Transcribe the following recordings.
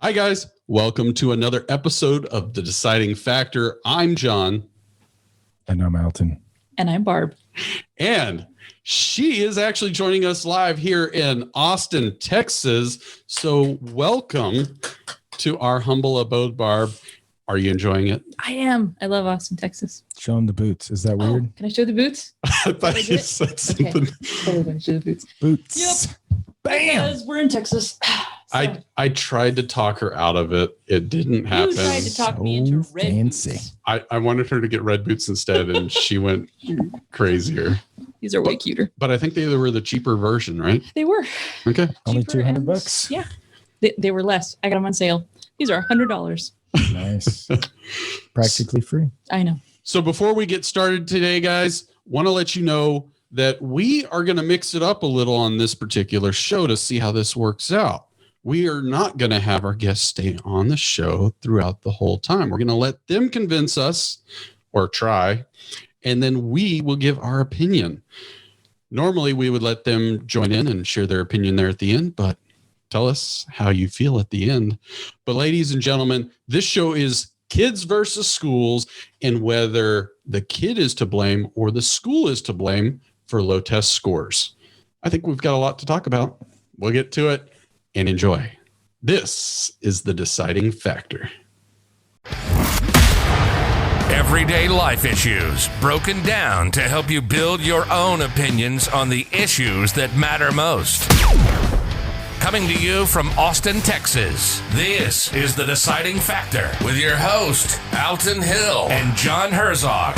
Hi, guys. Welcome to another episode of The Deciding Factor. I'm John. And I'm Alton. And I'm Barb. And she is actually joining us live here in Austin, Texas. So welcome to our humble abode, Barb. Are you enjoying it? I am. I love Austin, Texas. Show them the boots. Is that weird? Can I show the boots? I thought you said something. Okay. Totally going to show the boots. Boots. Yep. Bam. Because we're in Texas. So, I tried to talk her out of it. It didn't happen. you tried to talk me into red fancy. boots. I wanted her to get red boots instead, and she went crazier. These are way cuter. But I think they were the cheaper version, right? They were. Okay. Only Cheaper and- $200. Yeah. They were less. I got them on sale. These are $100. Nice. Practically free. I know. So before we get started today, guys, want to let you know that we are going to mix it up a little on this particular show to see how this works out. We are not going to have our guests stay on the show throughout the whole time. We're going to let them convince us or try, and then we will give our opinion. Normally, we would let them join in and share their opinion there at the end, but tell us how you feel at the end. But ladies and gentlemen, this show is kids versus schools, and whether the kid is to blame or the school is to blame for low test scores. I think we've got a lot to talk about. We'll get to it and enjoy. This is The Deciding Factor. Everyday life issues broken down to help you build your own opinions on the issues that matter most. Coming to you from Austin, Texas, this is The Deciding Factor with your host, Alton Hill and John Herzog.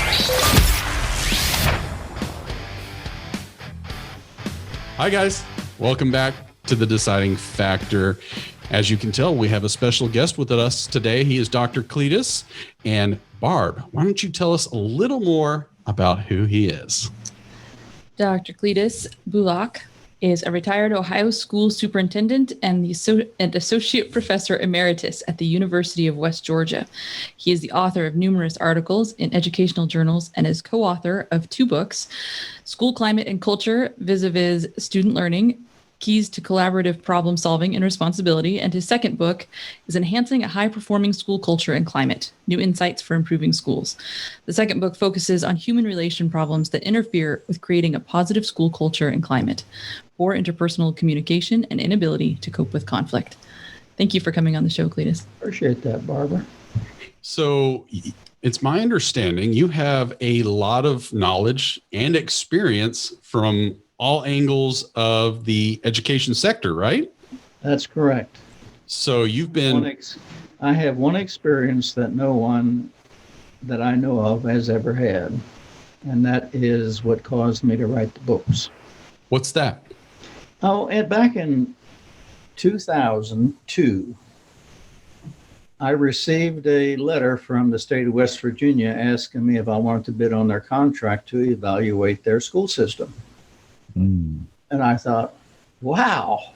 Hi, guys. Welcome back to The Deciding Factor. As you can tell, we have a special guest with us today. He is Dr. Cletus. And Barb, why don't you tell us a little more about who he is? Dr. Cletus Bulach is a retired Ohio school superintendent and associate professor emeritus at the University of West Georgia. He is the author of numerous articles in educational journals and is co-author of 2 books, School Climate and Culture, Vis-à-vis Student Learning, Keys to Collaborative Problem Solving and Responsibility, and his second book is Enhancing a High-Performing School Culture and Climate, New Insights for Improving Schools. The second book focuses on human relation problems that interfere with creating a positive school culture and climate, poor interpersonal communication, and inability to cope with conflict. Thank you for coming on the show, Cletus. Appreciate that, Barbara. So it's my understanding you have a lot of knowledge and experience from all angles of the education sector, right? That's correct. So you've been... I have one experience that no one that I know of has ever had, and that is what caused me to write the books. What's that? Oh, and back in 2002, I received a letter from the state of West Virginia asking me if I wanted to bid on their contract to evaluate their school system. And I thought, wow,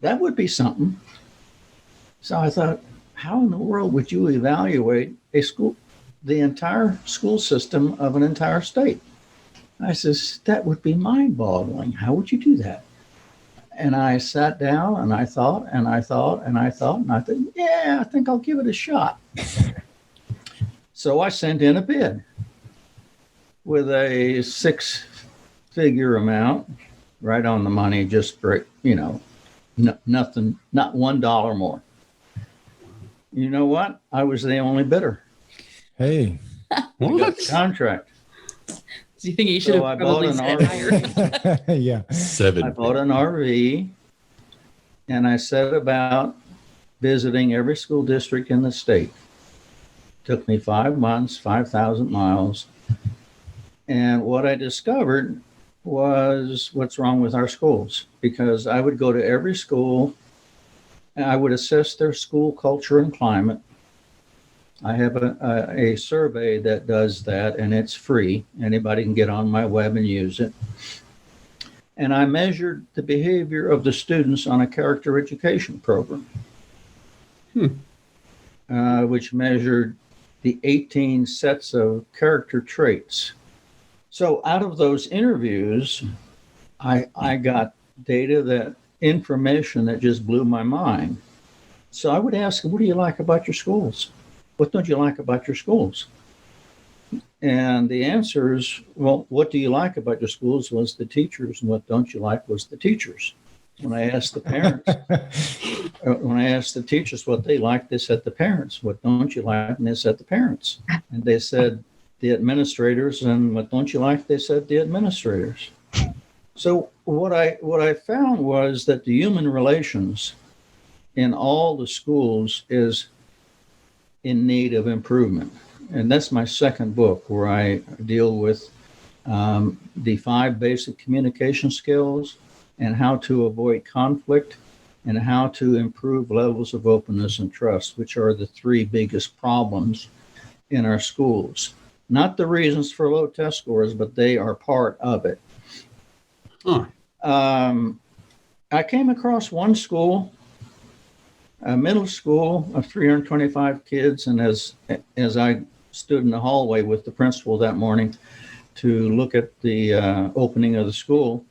that would be something. So I thought, how in the world would you evaluate the entire school system of an entire state? I says, that would be mind-boggling. How would you do that? And I sat down and I thought, and I thought, and I thought, yeah, I think I'll give it a shot. So I sent in a bid with a 6-figure amount, right on the money, just for, nothing, not $1 more. You know what? I was the only bidder. Hey. I got the contract. Do you think you should have probably said higher? Yeah. 7. I bought an RV and I set about visiting every school district in the state. Took me 5 months, 5,000 miles. And what I discovered was what's wrong with our schools, because I would go to every school and I would assess their school culture and climate. I have a survey that does that, and it's free. Anybody can get on my web and use it. And I measured the behavior of the students on a character education program, which measured the 18 sets of character traits. So out of those interviews, I got information that just blew my mind. So I would ask, what do you like about your schools? What don't you like about your schools? And the answer is, well, what do you like about your schools was the teachers, and what don't you like was the teachers. When I asked the parents, when I asked the teachers what they liked, they said the parents. What don't you like? And they said the parents. And they said the administrators. And what don't you like? They said the administrators. So what I found was that the human relations in all the schools is in need of improvement. And that's my second book, where I deal with the 5 basic communication skills and how to avoid conflict and how to improve levels of openness and trust, which are the 3 biggest problems in our schools. Not the reasons for low test scores, but they are part of it. Huh. I came across one school, a middle school of 325 kids, and as I stood in the hallway with the principal that morning to look at the opening of the school,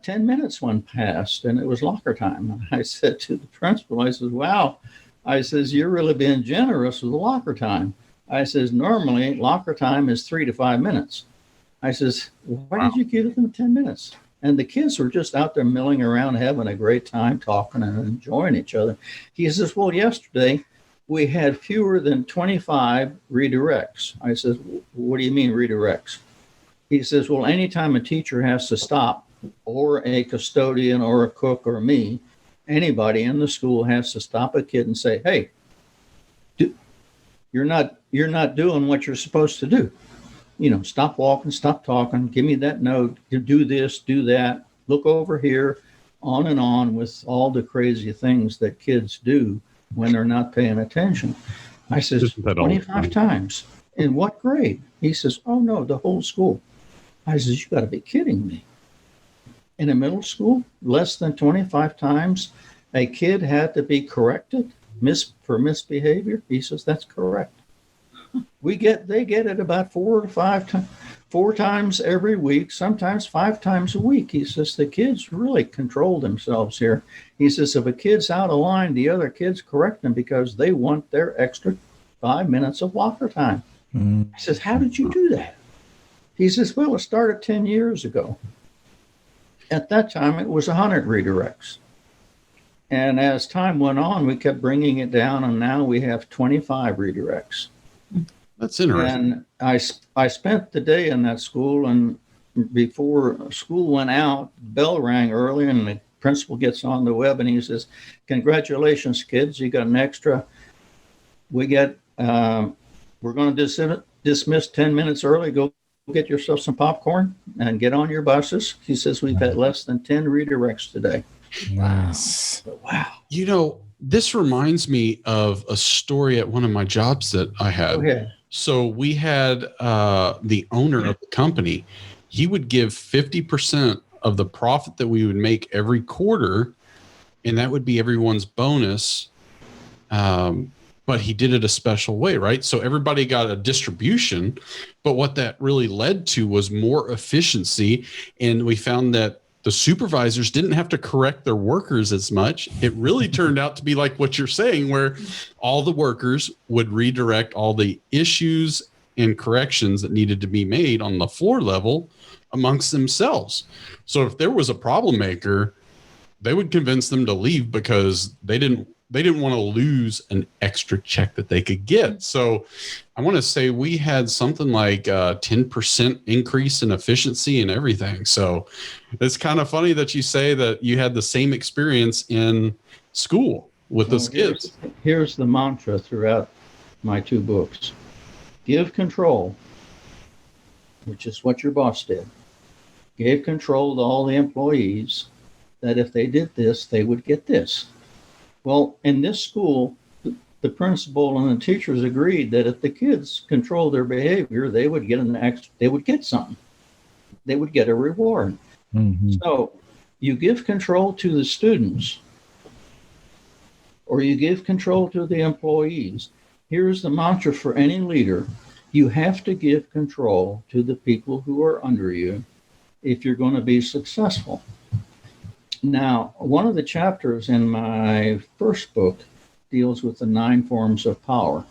10 minutes went past and it was locker time. And I said to the principal, I says, wow, I says, you're really being generous with the locker time. I says, normally locker time is 3 to 5 minutes. I says, why did you give them 10 minutes? And the kids were just out there milling around, having a great time, talking and enjoying each other. He says, well, yesterday we had fewer than 25 redirects. I says, what do you mean redirects? He says, well, anytime a teacher has to stop, or a custodian or a cook or me, anybody in the school has to stop a kid and say, hey, you're not doing what you're supposed to do. You know, stop walking, stop talking, give me that note, do this, do that, look over here, on and on with all the crazy things that kids do when they're not paying attention. I says, 25 times. In what grade? He says, oh no, the whole school. I says, you got to be kidding me. In a middle school, less than 25 times a kid had to be corrected for misbehavior. He says, that's correct. They get it about 4 times every week, sometimes 5 times a week. He says, the kids really control themselves here. He says, if a kid's out of line, the other kids correct them because they want their extra 5 minutes of locker time. He says, how did you do that? He says, well, it started 10 years ago. At that time, it was 100 redirects. And as time went on, we kept bringing it down, and now we have 25 redirects. That's interesting. And I spent the day in that school, and before school went out, the bell rang early, and the principal gets on the web, and he says, congratulations, kids, you got an extra. We're going to dismiss 10 minutes early. Go get yourself some popcorn and get on your buses. He says, we've had less than 10 redirects today. Nice. Wow. You know, this reminds me of a story at one of my jobs that I had. Go ahead. So we had the owner of the company. He would give 50% of the profit that we would make every quarter, and that would be everyone's bonus. But he did it a special way, right? So everybody got a distribution, but what that really led to was more efficiency. And we found that the supervisors didn't have to correct their workers as much. It really turned out to be like what you're saying, where all the workers would redirect all the issues and corrections that needed to be made on the floor level amongst themselves. So if there was a problem maker, they would convince them to leave because they didn't want to lose an extra check that they could get. So I want to say we had something like a 10% increase in efficiency and everything. So it's kind of funny that you say that you had the same experience in school with those kids. Here's the mantra throughout my 2 books. Give control, which is what your boss did. Give control to all the employees that if they did this, they would get this. Well, in this school, the principal and the teachers agreed that if the kids controlled their behavior, they would get something. They would get a reward. Mm-hmm. So you give control to the students, or you give control to the employees. Here's the mantra for any leader. You have to give control to the people who are under you if you're going to be successful. Now, one of the chapters in my first book deals with the 9 forms of power.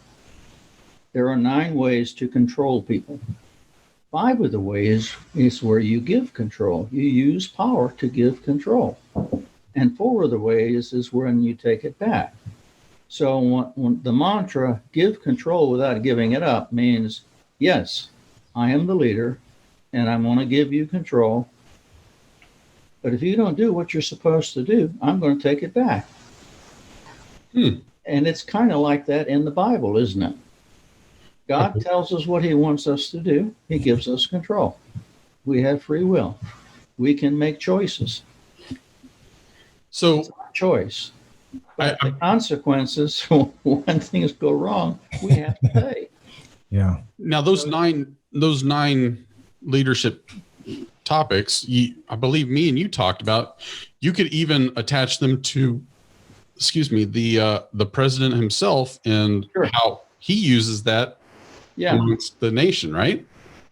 There are 9 ways to control people. 5 of the ways is where you give control. You use power to give control. And 4 of the ways is when you take it back. So when the mantra, give control without giving it up, means, yes, I am the leader and I'm going to give you control. But if you don't do what you're supposed to do, I'm going to take it back. And it's kind of like that in the Bible, isn't it? God tells us what he wants us to do. He gives us control. We have free will. We can make choices. So it's our choice. But the consequences, when things go wrong, we have to pay. Yeah. Now those nine leadership topics, I believe me and you talked about, you could even attach them to, the president himself and how he uses that amongst the nation, right?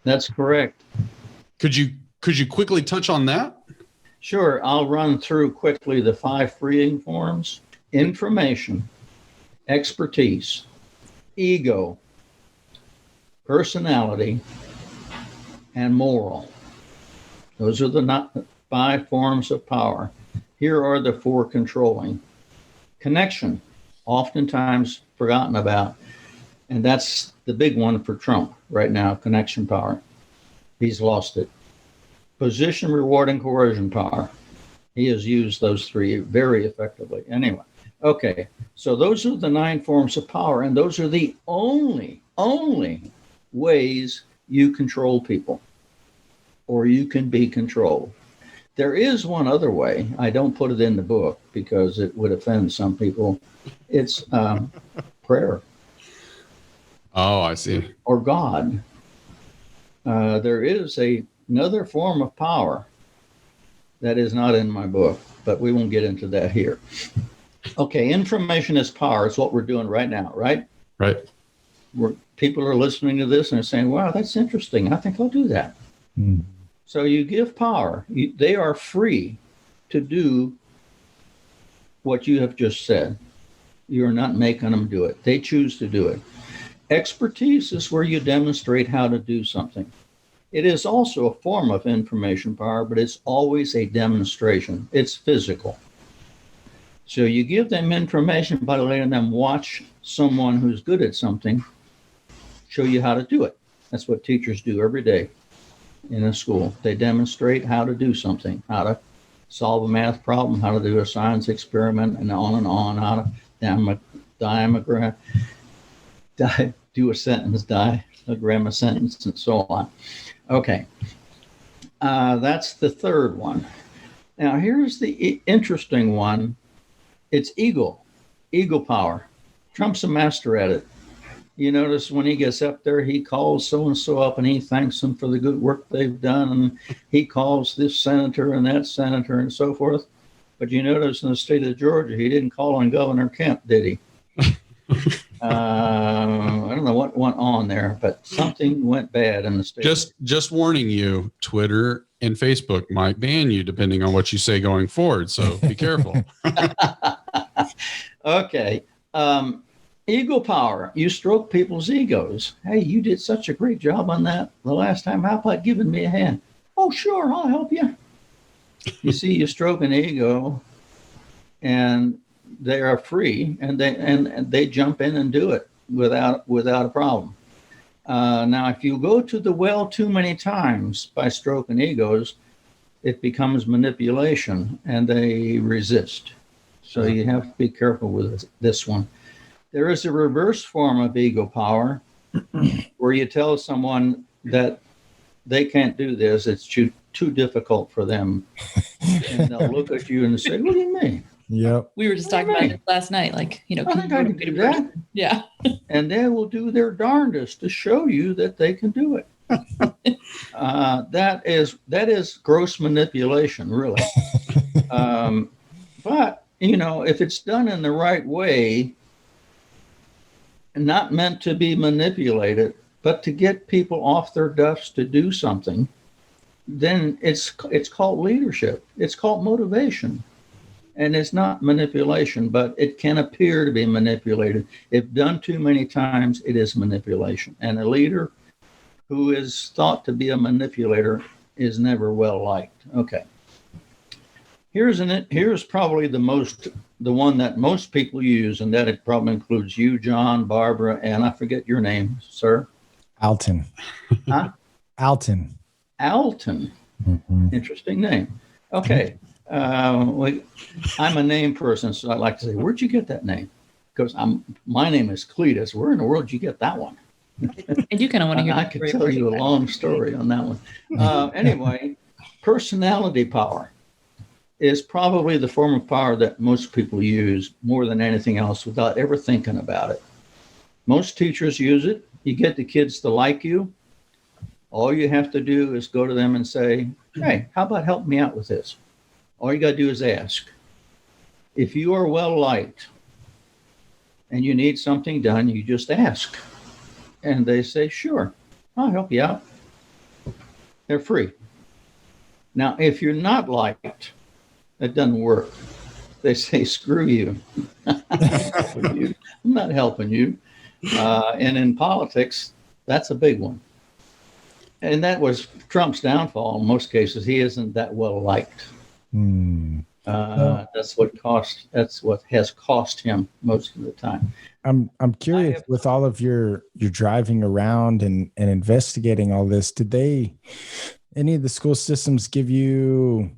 That's correct. Could you quickly touch on that? Sure. I'll run through quickly the 5 freeing forms: information, expertise, ego, personality, and moral. Those are the 5 forms of power. Here are the 4 controlling. Connection, oftentimes forgotten about, and that's the big one for Trump right now, connection power. He's lost it. Position, reward, and coercion power. He has used those 3 very effectively. Anyway, okay, so those are the 9 forms of power, and those are the only ways you control people, or you can be controlled. There is one other way. I don't put it in the book because it would offend some people. It's prayer. Oh, I see. Or God. There is another form of power that is not in my book, but we won't get into that here. Okay, information is power. It's what we're doing right now, right? Right. People are listening to this and they're saying, wow, that's interesting. I think I'll do that. So you give power. They are free to do what you have just said. You're not making them do it. They choose to do it. Expertise is where you demonstrate how to do something. It is also a form of information power, but it's always a demonstration. It's physical. So you give them information by letting them watch someone who's good at something show you how to do it. That's what teachers do every day in a school. They demonstrate how to do something, how to solve a math problem, how to do a science experiment, and on, how to do a sentence, diagram a sentence, and so on. Okay, that's the 3rd one. Now here's the interesting one. It's ego power. Trump's a master at it. You notice when he gets up there, he calls so-and-so up and he thanks them for the good work they've done. And he calls this senator and that senator and so forth. But you notice in the state of Georgia, he didn't call on Governor Kemp, did he? I don't know what went on there, but something went bad in the state. Just warning you, Twitter and Facebook might ban you depending on what you say going forward. So be careful. Okay. Ego power. You stroke people's egos. Hey, you did such a great job on that the last time. How about giving me a hand? Oh, sure, I'll help you. You see, you stroke an ego, and they are free, and they jump in and do it without a problem. Now, if you go to the well too many times by stroking egos, it becomes manipulation, and they resist. So you have to be careful with this one. There is a reverse form of ego power where you tell someone that they can't do this. It's too difficult for them. And they'll look at you and say, what do you mean? Yep. We were just talking about it last night. Like, I think I can do that. Yeah. And they will do their darndest to show you that they can do it. That is gross manipulation, really. But, if it's done in the right way, not meant to be manipulated, but to get people off their duffs to do something, then it's called leadership. It's called motivation. And it's not manipulation, but it can appear to be manipulated. If done too many times, it is manipulation. And a leader who is thought to be a manipulator is never well liked. Okay. Here's probably the one that most people use, and that it probably includes you, John, Barbara, and I forget your name, sir. Alton. Huh? Alton. Alton. Mm-hmm. Interesting name. Okay. I'm a name person, so I like to say, where'd you get that name? Because my name is Cletus. Where in the world did you get that one? I do kind of want to hear. I could tell you a long story on that one. Anyway, personality power is probably the form of power that most people use more than anything else without ever thinking about it. Most teachers use it. You get the kids to like you. All you have to do is go to them and say, hey, how about help me out with this? All you got to do is ask. If you are well liked and you need something done, you just ask. And they say, sure, I'll help you out. They're free. Now, if you're not liked, that doesn't work. They say, screw you. I'm not helping you. And in politics, that's a big one. And that was Trump's downfall. In most cases, he isn't that well liked. That's what has cost him most of the time. I'm curious, with all of your driving around and investigating all this, did any of the school systems give you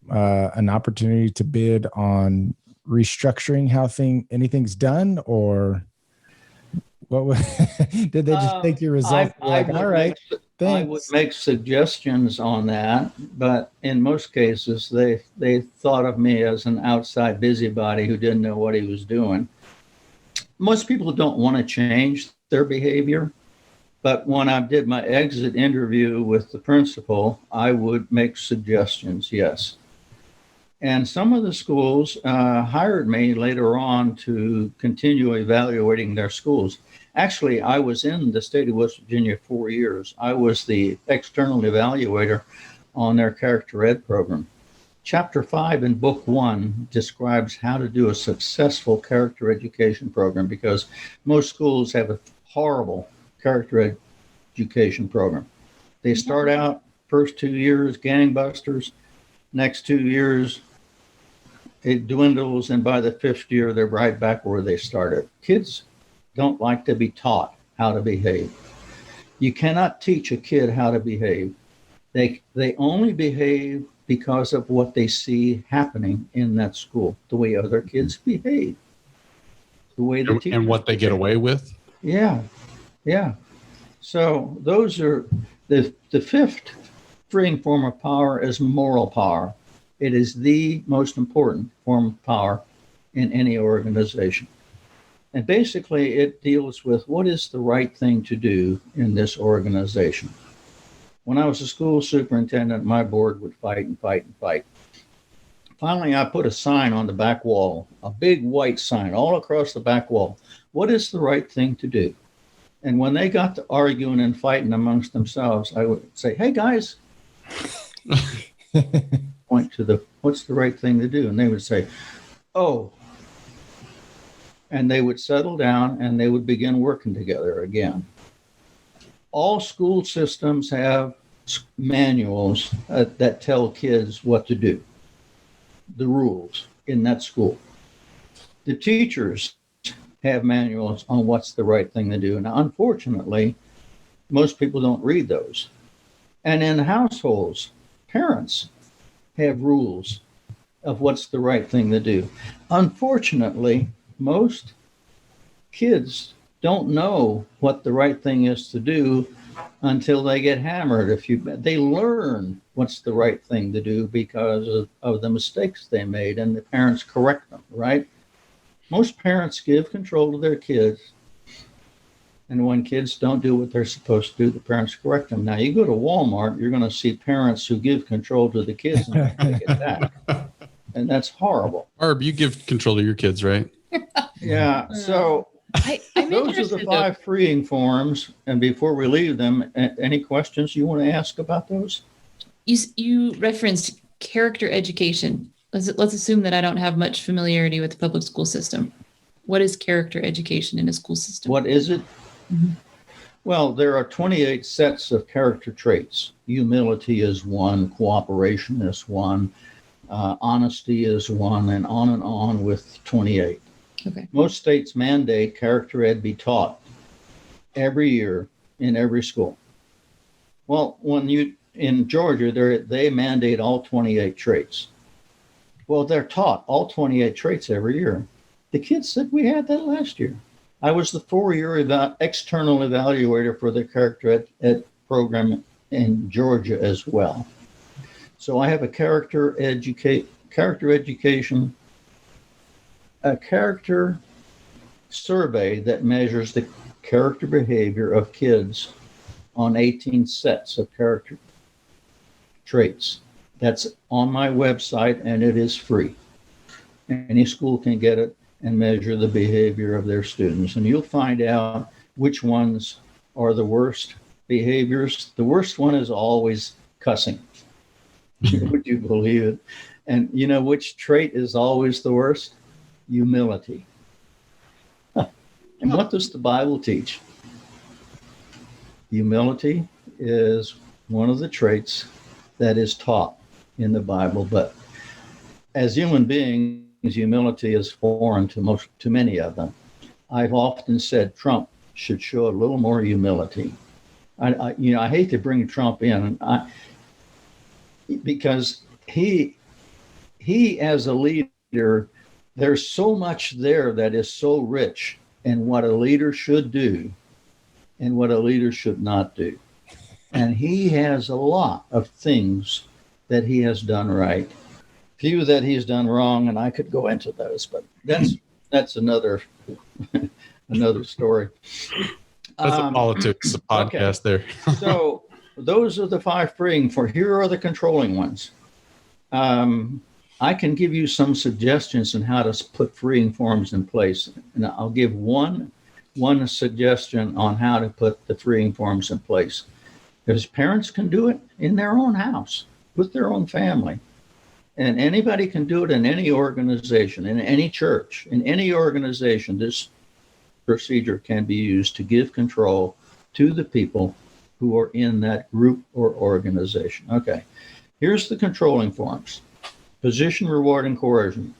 an opportunity to bid on restructuring how anything's done, or what did they just take your result? All right, thanks. I would make suggestions on that, but in most cases, they thought of me as an outside busybody who didn't know what he was doing. Most people don't want to change their behavior, but when I did my exit interview with the principal, I would make suggestions, yes. And some of the schools hired me later on to continue evaluating their schools. Actually, I was in the state of West Virginia 4 years. I was the external evaluator on their character ed program. Chapter 5 in Book 1 describes how to do a successful character education program, because most schools have a horrible character education program. They start out first 2 years gangbusters, next 2 years it dwindles, and by the 5th year they're right back where they started. Kids don't like to be taught how to behave. You cannot teach a kid how to behave. They only behave because of what they see happening in that school, the way other kids behave, the way the teachers and what they get away with. Yeah. So those are the fifth freeing form of power is moral power. It is the most important form of power in any organization. And basically, it deals with what is the right thing to do in this organization. When I was a school superintendent, my board would fight and fight and fight. Finally, I put a sign on the back wall, a big white sign all across the back wall. What is the right thing to do? And when they got to arguing and fighting amongst themselves, I would say, hey, guys, point to what's the right thing to do? And they would say, oh. And they would settle down and they would begin working together again. All school systems have manuals that tell kids what to do, the rules in that school. The teachers have manuals on what's the right thing to do. Now, unfortunately, most people don't read those. And in households, parents have rules of what's the right thing to do. Unfortunately, most kids don't know what the right thing is to do until they get hammered. They learn what's the right thing to do because of the mistakes they made, and the parents correct them, right? Most parents give control to their kids, and when kids don't do what they're supposed to do, the parents correct them. Now, you go to Walmart, you're going to see parents who give control to the kids and take it back. And that's horrible. Barb, you give control to your kids, right? Yeah. So I'm those are the 5 freeing forms. And before we leave them, any questions you want to ask about those? You referenced character education. let's assume that I don't have much familiarity with the public school system. What is character education in a school system? What is it? Mhm. Well, there are 28 sets of character traits. Humility is one, cooperation is one, honesty is one, and on with 28. Okay. Most states mandate character ed be taught every year in every school. Well, in Georgia, they mandate all 28 traits. Well, they're taught all 28 traits every year. The kids said we had that last year. I was the 4-year external evaluator for the character ed program in Georgia as well. So I have a character education, a character survey that measures the character behavior of kids on 18 sets of character traits. That's on my website, and it is free. Any school can get it and measure the behavior of their students. And you'll find out which ones are the worst behaviors. The worst one is always cussing. Would you believe it? And you know which trait is always the worst? Humility. And what does the Bible teach? Humility is one of the traits that is taught in the Bible, but as human beings, humility is foreign to many of them. I've often said Trump should show a little more humility. I hate to bring Trump in, because he as a leader, there's so much there that is so rich in what a leader should do and what a leader should not do. And he has a lot of things that he has done right, few that he's done wrong, and I could go into those, but that's another story. That's a politics podcast there. So those are the 5 freeing for. Here are the controlling ones. I can give you some suggestions on how to put freeing forms in place, and I'll give one suggestion on how to put the freeing forms in place. Because parents can do it in their own house with their own family. And anybody can do it in any organization, in any church, in any organization. This procedure can be used to give control to the people who are in that group or organization. Okay, here's the controlling forms. Position, reward, and coercion.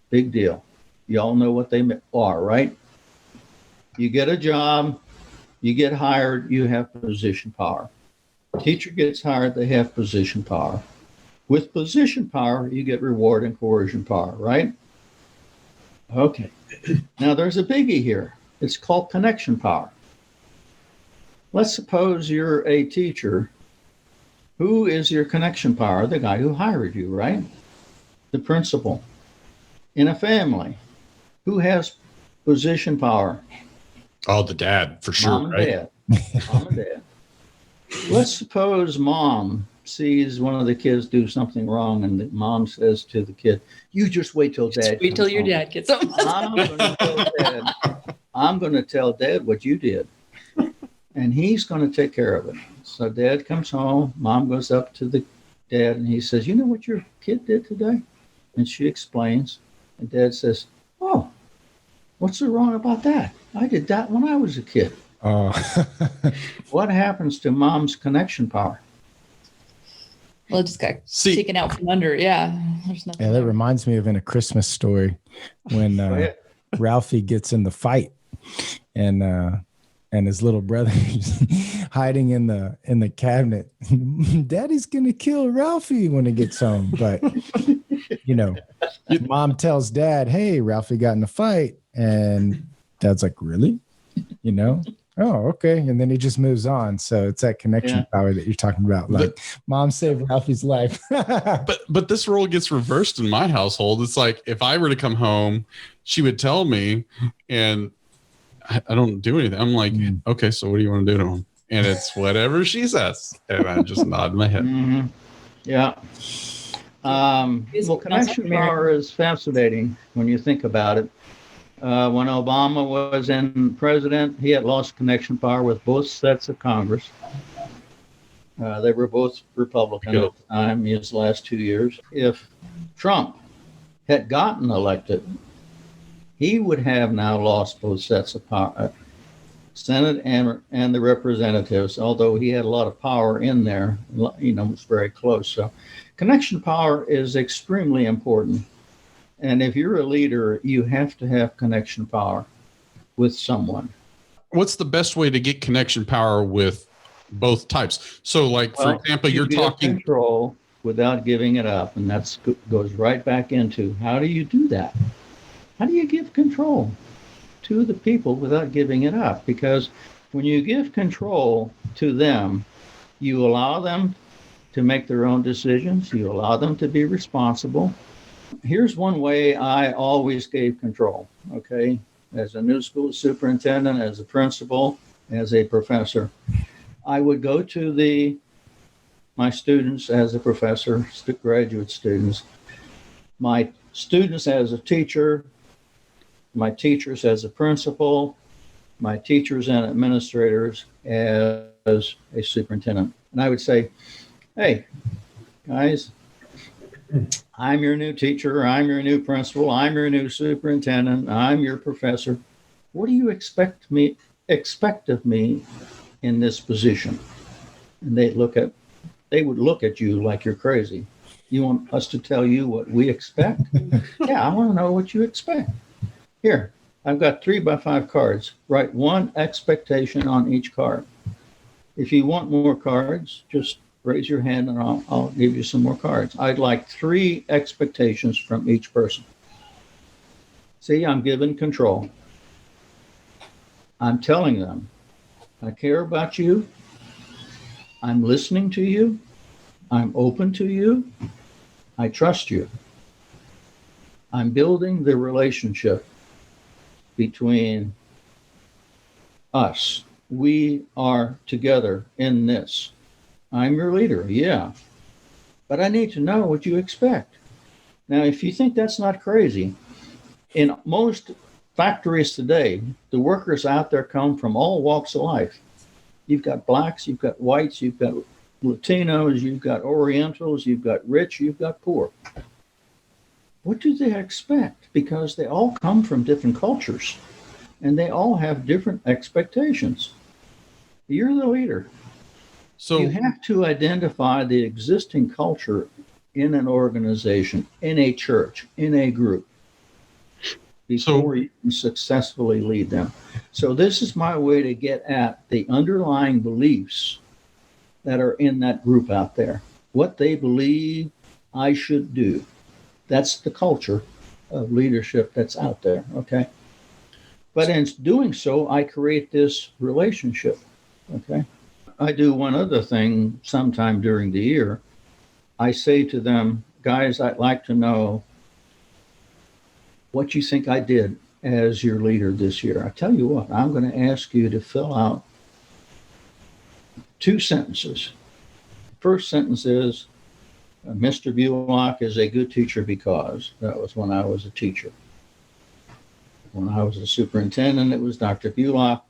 Big deal. You all know what they are, right? You get a job, you get hired, you have position power. Teacher gets hired, they have position power. With position power, you get reward and coercion power, right? Okay. Now there's a biggie here. It's called connection power. Let's suppose you're a teacher. Who is your connection power? The guy who hired you, right? The principal. In a family, who has position power? Oh, the dad, for sure, Mom and right? Dad. Mom and dad. Let's suppose mom sees one of the kids do something wrong, and the mom says to the kid, "You just wait till dad. Wait till your dad gets home." I'm going to tell dad what you did, and he's going to take care of it. So dad comes home. Mom goes up to the dad, and he says, "You know what your kid did today?" And she explains, and dad says, "Oh, what's so wrong about that? I did that when I was a kid." Oh. What happens to mom's connection power? Well, it just got taken out from under. Yeah. There's nothing. Yeah, that reminds me of in A Christmas Story when Ralphie gets in the fight and his little brother's hiding in the cabinet. Daddy's gonna kill Ralphie when he gets home. But mom tells dad, "Hey, Ralphie got in a fight," and dad's like, "Really?" Oh, okay. And then he just moves on. So it's that connection power that you're talking about. Like, mom saved Ralphie's life. but this role gets reversed in my household. It's like, if I were to come home, she would tell me, and I don't do anything. I'm like, okay, so what do you want to do to him? And it's whatever she says. And I just nod my head. Mm-hmm. Yeah. Well, connection power is fascinating when you think about it. When Obama was in president, he had lost connection power with both sets of Congress. They were both Republican at the time, his last 2 years. If Trump had gotten elected, he would have now lost both sets of power, Senate and the representatives, although he had a lot of power in there, was very close. So connection power is extremely important. And if you're a leader, you have to have connection power with someone. What's the best way to get connection power with both types? So, like, for example, you're talking control without giving it up. And that goes right back into, how do you do that? How do you give control to the people without giving it up? Because when you give control to them, you allow them to make their own decisions. You allow them to be responsible. Here's one way I always gave control, okay? As a new school superintendent, as a principal, as a professor, I would go to my students as a professor, graduate students, my students as a teacher, my teachers as a principal, my teachers and administrators as a superintendent. And I would say, hey, guys, I'm your new teacher, I'm your new principal, I'm your new superintendent, I'm your professor. What do you expect of me in this position? And they would look at you like you're crazy. You want us to tell you what we expect? Yeah, I want to know what you expect. Here, I've got 3x5 cards. Write one expectation on each card. If you want more cards, just raise your hand and I'll give you some more cards. I'd like 3 expectations from each person. See, I'm giving control. I'm telling them, I care about you. I'm listening to you. I'm open to you. I trust you. I'm building the relationship between us. We are together in this. I'm your leader, yeah. But I need to know what you expect. Now, if you think that's not crazy, in most factories today, the workers out there come from all walks of life. You've got blacks, you've got whites, you've got Latinos, you've got Orientals, you've got rich, you've got poor. What do they expect? Because they all come from different cultures and they all have different expectations. You're the leader. So you have to identify the existing culture in an organization, in a church, in a group, before you can successfully lead them. So this is my way to get at the underlying beliefs that are in that group out there, what they believe I should do. That's the culture of leadership that's out there, okay? But in doing so, I create this relationship, okay? I do one other thing sometime during the year. I say to them, guys, I'd like to know what you think I did as your leader this year. I tell you what, I'm going to ask you to fill out 2 sentences. The first sentence is, Mr. Bulach is a good teacher because. That was when I was a teacher. When I was a superintendent, it was Dr. Bulach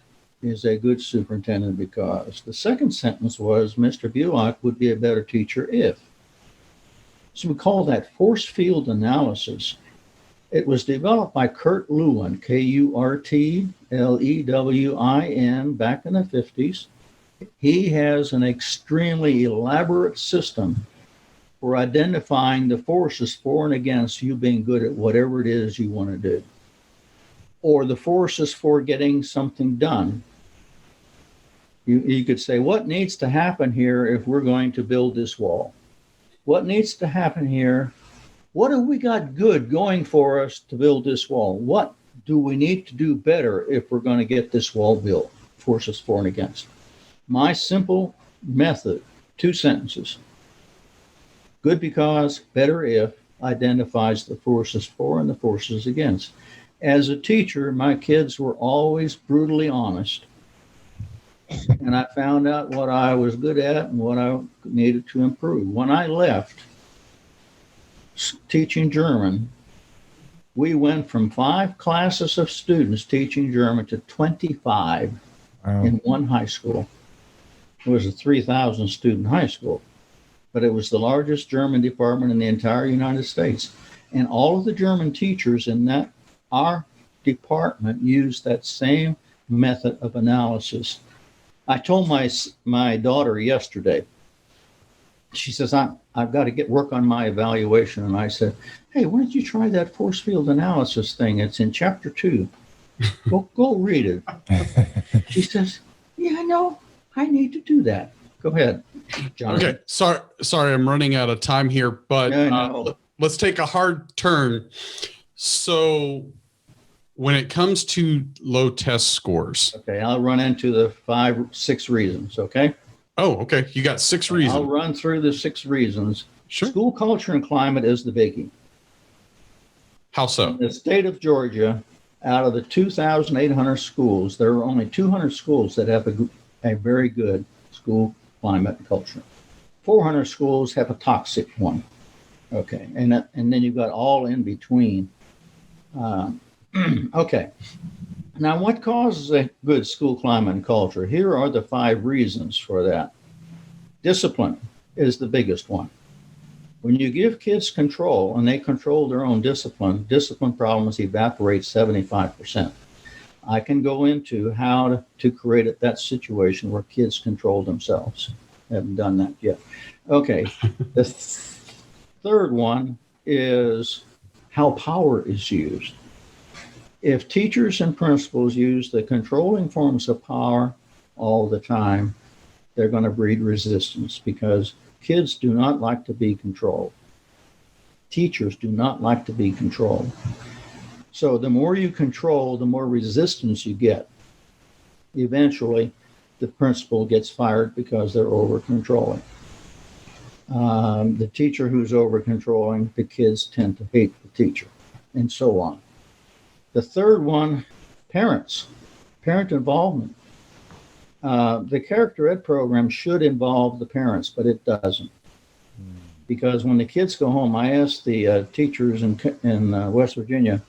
is a good superintendent because. The second sentence was, Mr. Bulach would be a better teacher if. So we call that force field analysis. It was developed by Kurt Lewin, Kurtlewin, back in the 50s. He has an extremely elaborate system for identifying the forces for and against you being good at whatever it is you want to do, or the forces for getting something done. You could say, what needs to happen here if we're going to build this wall? What needs to happen here? What have we got good going for us to build this wall? What do we need to do better if we're going to get this wall built? Forces for and against. My simple method, 2 sentences. Good because, better if, identifies the forces for and the forces against. As a teacher, my kids were always brutally honest. And I found out what I was good at and what I needed to improve. When I left teaching German, we went from 5 classes of students teaching German to 25 in one high school. It was a 3,000 student high school, but it was the largest German department in the entire United States. And all of the German teachers in our department use that same method of analysis. I told my daughter yesterday, she says, I've got to work on my evaluation. And I said, hey, why don't you try that force field analysis thing? It's in chapter 2. Go read it. She says, yeah, I know. I need to do that. Go ahead, John. Okay. Sorry, I'm running out of time here, but let's take a hard turn. So when it comes to low test scores. Okay, I'll run into the 6 reasons, okay? Oh, okay. You got 6 reasons. I'll run through the 6 reasons. Sure. School culture and climate is the biggie. How so? In the state of Georgia, out of the 2,800 schools, there are only 200 schools that have a very good school climate and culture. 400 schools have a toxic one. Okay, and then you've got all in between. Okay. Now, what causes a good school climate and culture? Here are the 5 reasons for that. Discipline is the biggest one. When you give kids control and they control their own discipline problems evaporate 75%. I can go into how to create that situation where kids control themselves. I haven't done that yet. Okay. The third one is how power is used. If teachers and principals use the controlling forms of power all the time, they're going to breed resistance because kids do not like to be controlled. Teachers do not like to be controlled. So the more you control, the more resistance you get. Eventually, the principal gets fired because they're over-controlling. The teacher who's over-controlling, the kids tend to hate the teacher, and so on. The third one, parent involvement. The character ed program should involve the parents, but it doesn't. Because when the kids go home, I asked the teachers in West Virginia,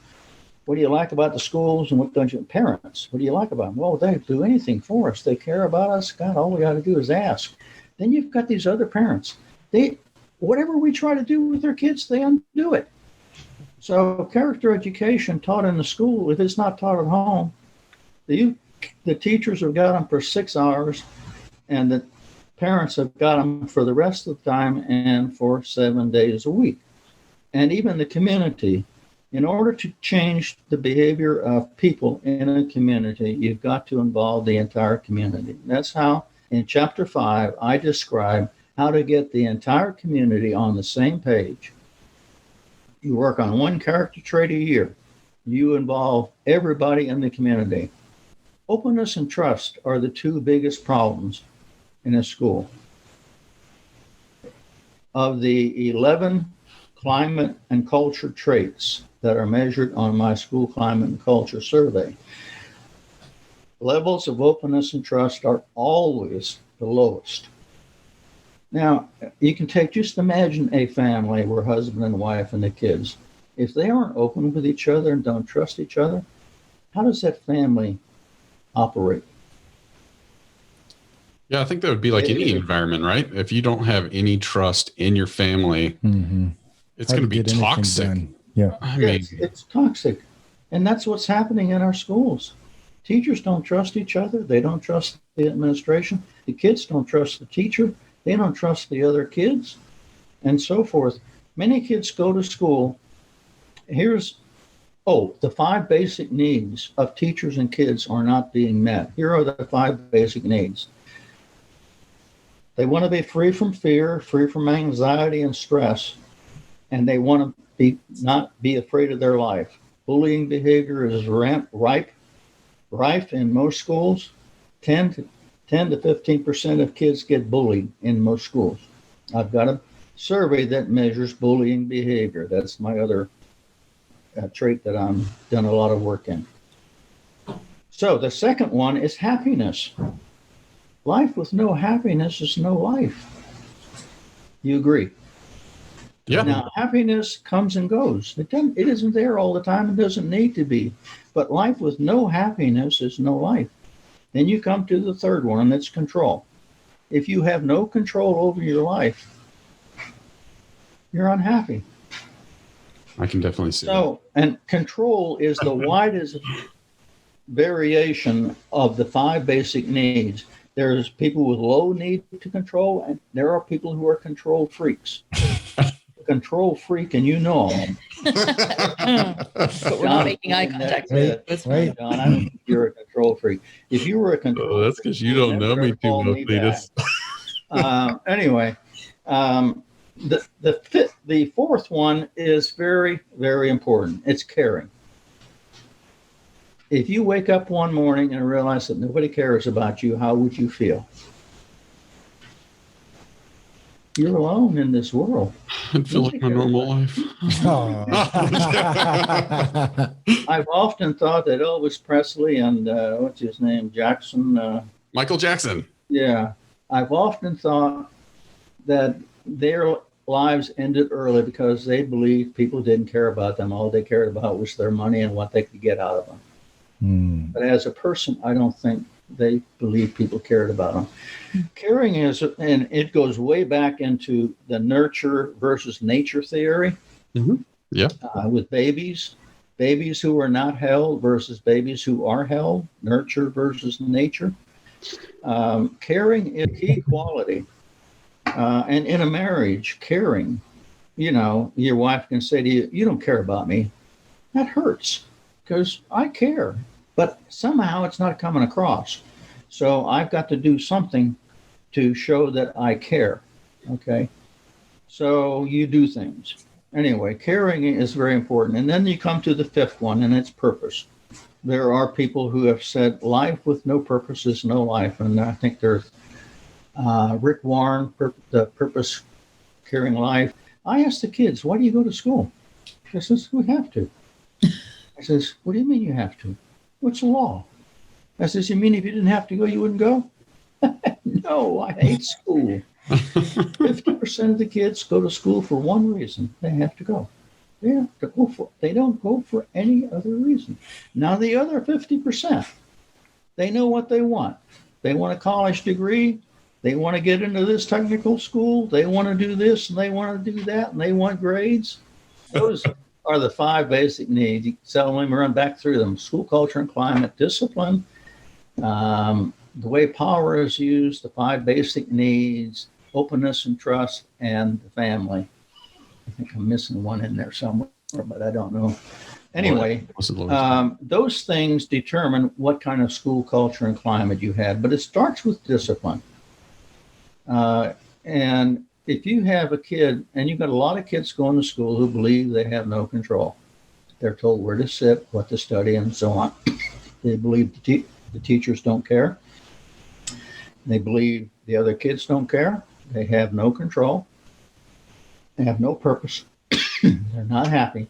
what do you like about the schools and what don't you? Parents, what do you like about them? Well, they do anything for us. They care about us. God, all we got to do is ask. Then you've got these other parents. Whatever we try to do with their kids, they undo it. So character education taught in the school, if it's not taught at home, the teachers have got them for 6 hours and the parents have got them for the rest of the time and for 7 days a week. And even the community, in order to change the behavior of people in a community, you've got to involve the entire community. That's how in chapter 5, I describe how to get the entire community on the same page. You work on 1 character trait a year. You involve everybody in the community. Openness and trust are the 2 biggest problems in a school. Of the 11 climate and culture traits that are measured on my school climate and culture survey, levels of openness and trust are always the lowest. Now, you can just imagine a family where husband and wife and the kids, if they aren't open with each other and don't trust each other, how does that family operate? Yeah, I think that would be like any environment, right? If you don't have any trust in your family, it's going to be toxic. Yeah, it's toxic. And that's what's happening in our schools. Teachers don't trust each other. They don't trust the administration. The kids don't trust the teacher. They don't trust the other kids, and so forth. Many kids go to school. The 5 basic needs of teachers and kids are not being met. Here are the 5 basic needs. They want to be free from fear, free from anxiety and stress, and they want to not be afraid of their life. Bullying behavior is rife in most schools. 10 to 15% of kids get bullied in most schools. I've got a survey that measures bullying behavior. That's my other trait that I'm done a lot of work in. So the second one is happiness. Life with no happiness is no life. You agree? Yeah. Now, happiness comes and goes. It isn't there all the time. It doesn't need to be. But life with no happiness is no life. Then you come to the third one, and that's control. If you have no control over your life, you're unhappy. I can definitely see that. So, and control is the widest variation of the 5 basic needs. There's people with low need to control, and there are people who are control freaks. Control freak, and you know them. But we're not making eye contact. That's Wait. John, I don't think you're a control freak. If you were a control That's freak, because you don't know me too well, Cletus. Anyway, the fourth one is very, very important. It's caring. If you wake up one morning and realize that nobody cares about you, how would you feel? You're alone in this world. I'd feel like my normal life. I've often thought that Elvis Presley and what's his name, Jackson? Michael Jackson. Yeah. I've often thought that their lives ended early because they believed people didn't care about them. All they cared about was their money and what they could get out of them. But as a person, I don't think they believed people cared about them. Caring is, and it goes way back into the nurture versus nature theory. Yeah. With babies who are not held versus babies who are held, nurture versus nature. Caring is a key quality. And in a marriage, caring, your wife can say to you, you don't care about me. That hurts because I care, but somehow it's not coming across. So I've got to do something to show that I care. Okay. So you do things. Anyway, caring is very important. And then you come to the fifth one, and it's purpose. There are people who have said life with no purpose is no life. And I think there's Rick Warren, the Purpose Caring Life. I asked the kids, why do you go to school? She says, we have to. I says, what do you mean you have to? What's the law? I says, you mean if you didn't have to go, you wouldn't go? No, I hate school. 50% of the kids go to school for one reason. They have to go. They have to go for. They don't go for any other reason. Now, the other 50%, they know what they want. They want a college degree. They want to get into this technical school. They want to do this and they want to do that and they want grades. Those are the 5 basic needs. So let me run back through them. School culture and climate, discipline, the way power is used, the 5 basic needs, openness and trust, and the family. I think I'm missing one in there somewhere, but I don't know. Anyway, those things determine what kind of school culture and climate you had, but it starts with discipline. And if you have a kid, and you've got a lot of kids going to school who believe they have no control, they're told where to sit, what to study, and so on. They believe the teachers don't care. They believe the other kids don't care. They have no control. They have no purpose. They're not happy.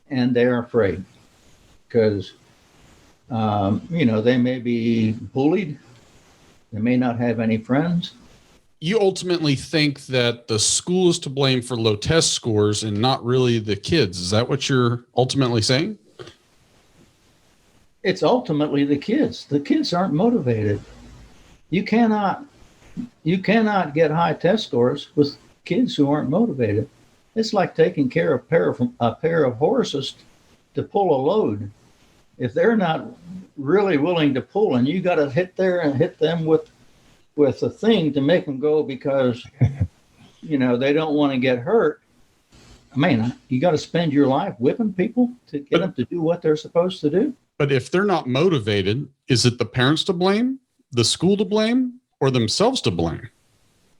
And they're afraid because, they may be bullied. They may not have any friends. You ultimately think that the school is to blame for low test scores and not really the kids. Is that what you're ultimately saying? It's ultimately the kids. The kids aren't motivated. You cannot get high test scores with kids who aren't motivated. It's like taking care of a pair of horses to pull a load. If they're not really willing to pull, and you got to hit them with a thing to make them go because they don't want to get hurt. I mean, you got to spend your life whipping people to get them to do what they're supposed to do. But if they're not motivated, is it the parents to blame, the school to blame, or themselves to blame?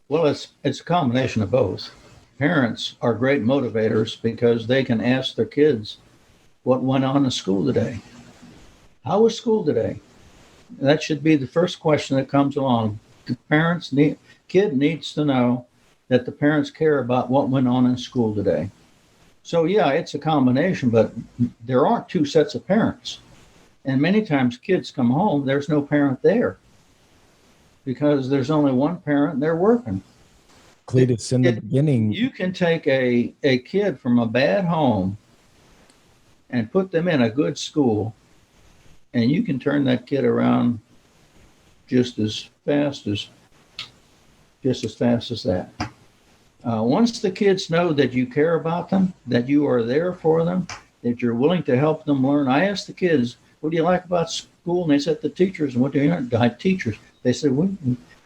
Well, it's a combination of both. Parents are great motivators because they can ask their kids what went on in school today. How was school today? That should be the first question that comes along. The kid needs to know that the parents care about what went on in school today. So yeah, it's a combination, but there aren't 2 sets of parents. And many times kids come home, there's no parent there because there's only one parent and they're working. Cletus, in the beginning, you can take a kid from a bad home and put them in a good school, and you can turn that kid around just as fast as that. Once the kids know that you care about them, that you are there for them, that you're willing to help them learn. I asked the kids, what do you like about school? And they said the teachers. And what do you like? Teachers. They said,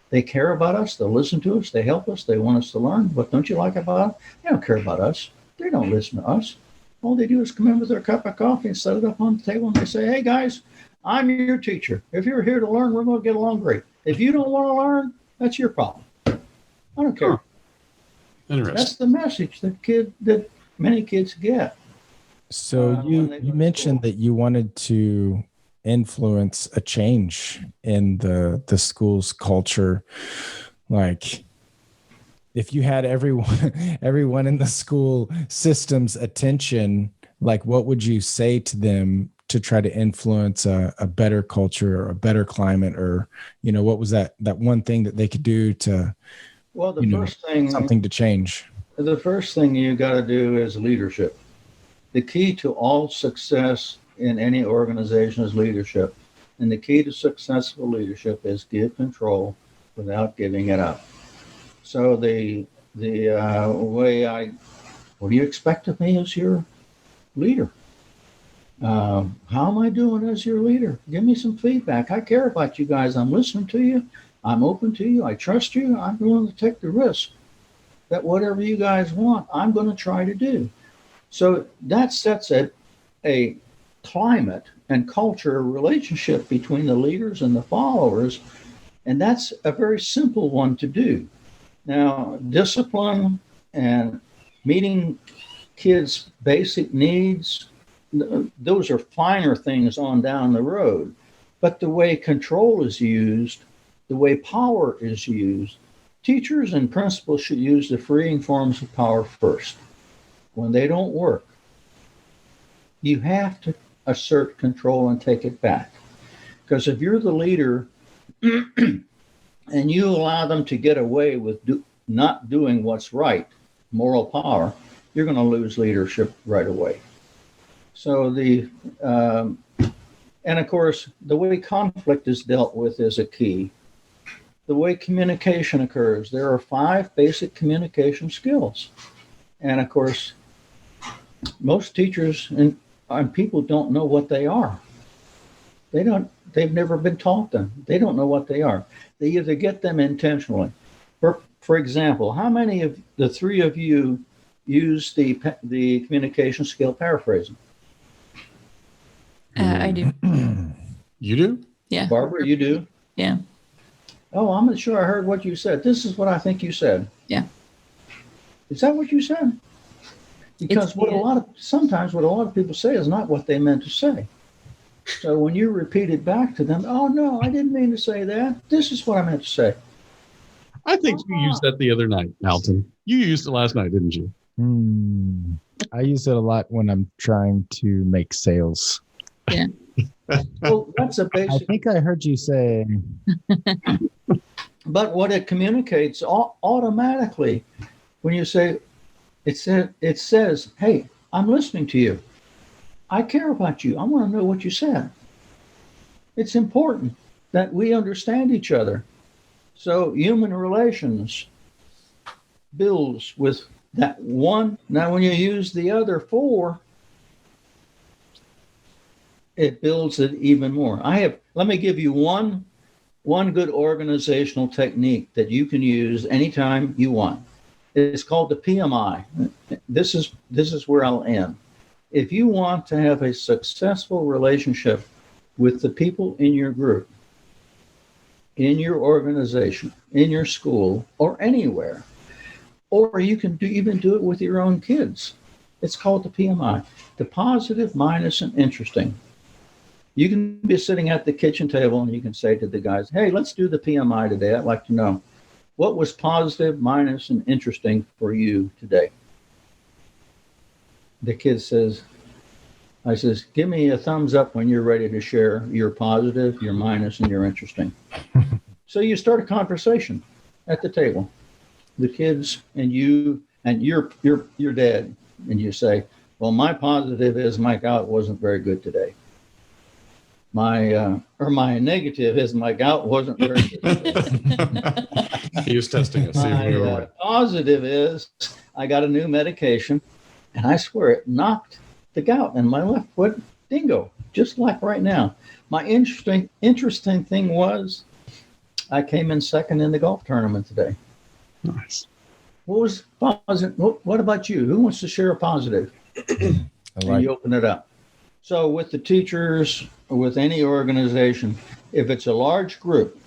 they care about us. They'll listen to us. They help us. They want us to learn. What don't you like about them? They don't care about us. They don't listen to us. All they do is come in with their cup of coffee and set it up on the table. And they say, hey, guys, I'm your teacher. If you're here to learn, we're going to get along great. If you don't want to learn, that's your problem. I don't care. Huh. Interesting. That's the message that many kids get. So you mentioned that you wanted to influence a change in the school's culture. Like, if you had everyone in the school system's attention, like, what would you say to them to try to influence a better culture or a better climate, or, what was that one thing that they could do to, first thing, something to change? The first thing you got to do is leadership. The key to all success in any organization is leadership. And the key to successful leadership is give control without giving it up. So what do you expect of me as your leader? How am I doing as your leader? Give me some feedback. I care about you guys. I'm listening to you. I'm open to you. I trust you. I'm willing to take the risk that whatever you guys want, I'm going to try to do. So that sets a climate and culture relationship between the leaders and the followers. And that's a very simple one to do. Now, discipline and meeting kids' basic needs, those are finer things on down the road. But the way control is used, the way power is used, teachers and principals should use the freeing forms of power first. When they don't work, you have to assert control and take it back. Because if you're the leader and you allow them to get away with not doing what's right, moral power, you're going to lose leadership right away. So and of course, the way conflict is dealt with is a key. The way communication occurs, there are 5 basic communication skills. And of course, most teachers and people don't know what they are. They've never been taught them. They don't know what they are. They either get them intentionally. For example, how many of the 3 of you use the communication skill paraphrasing? I do. You do? Yeah. Barbara, you do? Yeah. Oh, I'm not sure I heard what you said. This is what I think you said. Yeah. Is that what you said? Because sometimes what a lot of people say is not what they meant to say. So when you repeat it back to them, oh no, I didn't mean to say that. This is what I meant to say. I think you used that the other night, Alton. You used it last night, didn't you? I use it a lot when I'm trying to make sales. Yeah. Well, that's a basic. I think I heard you say. But what it communicates automatically when you say, it says, hey, I'm listening to you. I care about you. I want to know what you said. It's important that we understand each other. So human relations builds with that one. Now, when you use the other 4, it builds it even more. Let me give you one good organizational technique that you can use anytime you want. It's called the PMI. This is where I'll end. If you want to have a successful relationship with the people in your group, in your organization, in your school, or anywhere, or you can even do it with your own kids. It's called the PMI, the positive, minus, and interesting. You can be sitting at the kitchen table and you can say to the guys, hey, let's do the PMI today. I'd like to know what was positive, minus, and interesting for you today. The kid says, give me a thumbs up when you're ready to share your positive, your minus, and your interesting. So you start a conversation at the table, the kids and you and your dad, and you say, well, my positive is Mike out wasn't very good today. my negative is my gout wasn't very good. He was testing us. See if we were My right. positive is I got a new medication, and I swear it knocked the gout in my left foot dingo, just like right now. My interesting thing was I came in second in the golf tournament today. Nice. What was positive? What about you? Who wants to share a positive? And you open it up. So with the teachers, with any organization, if it's a large group,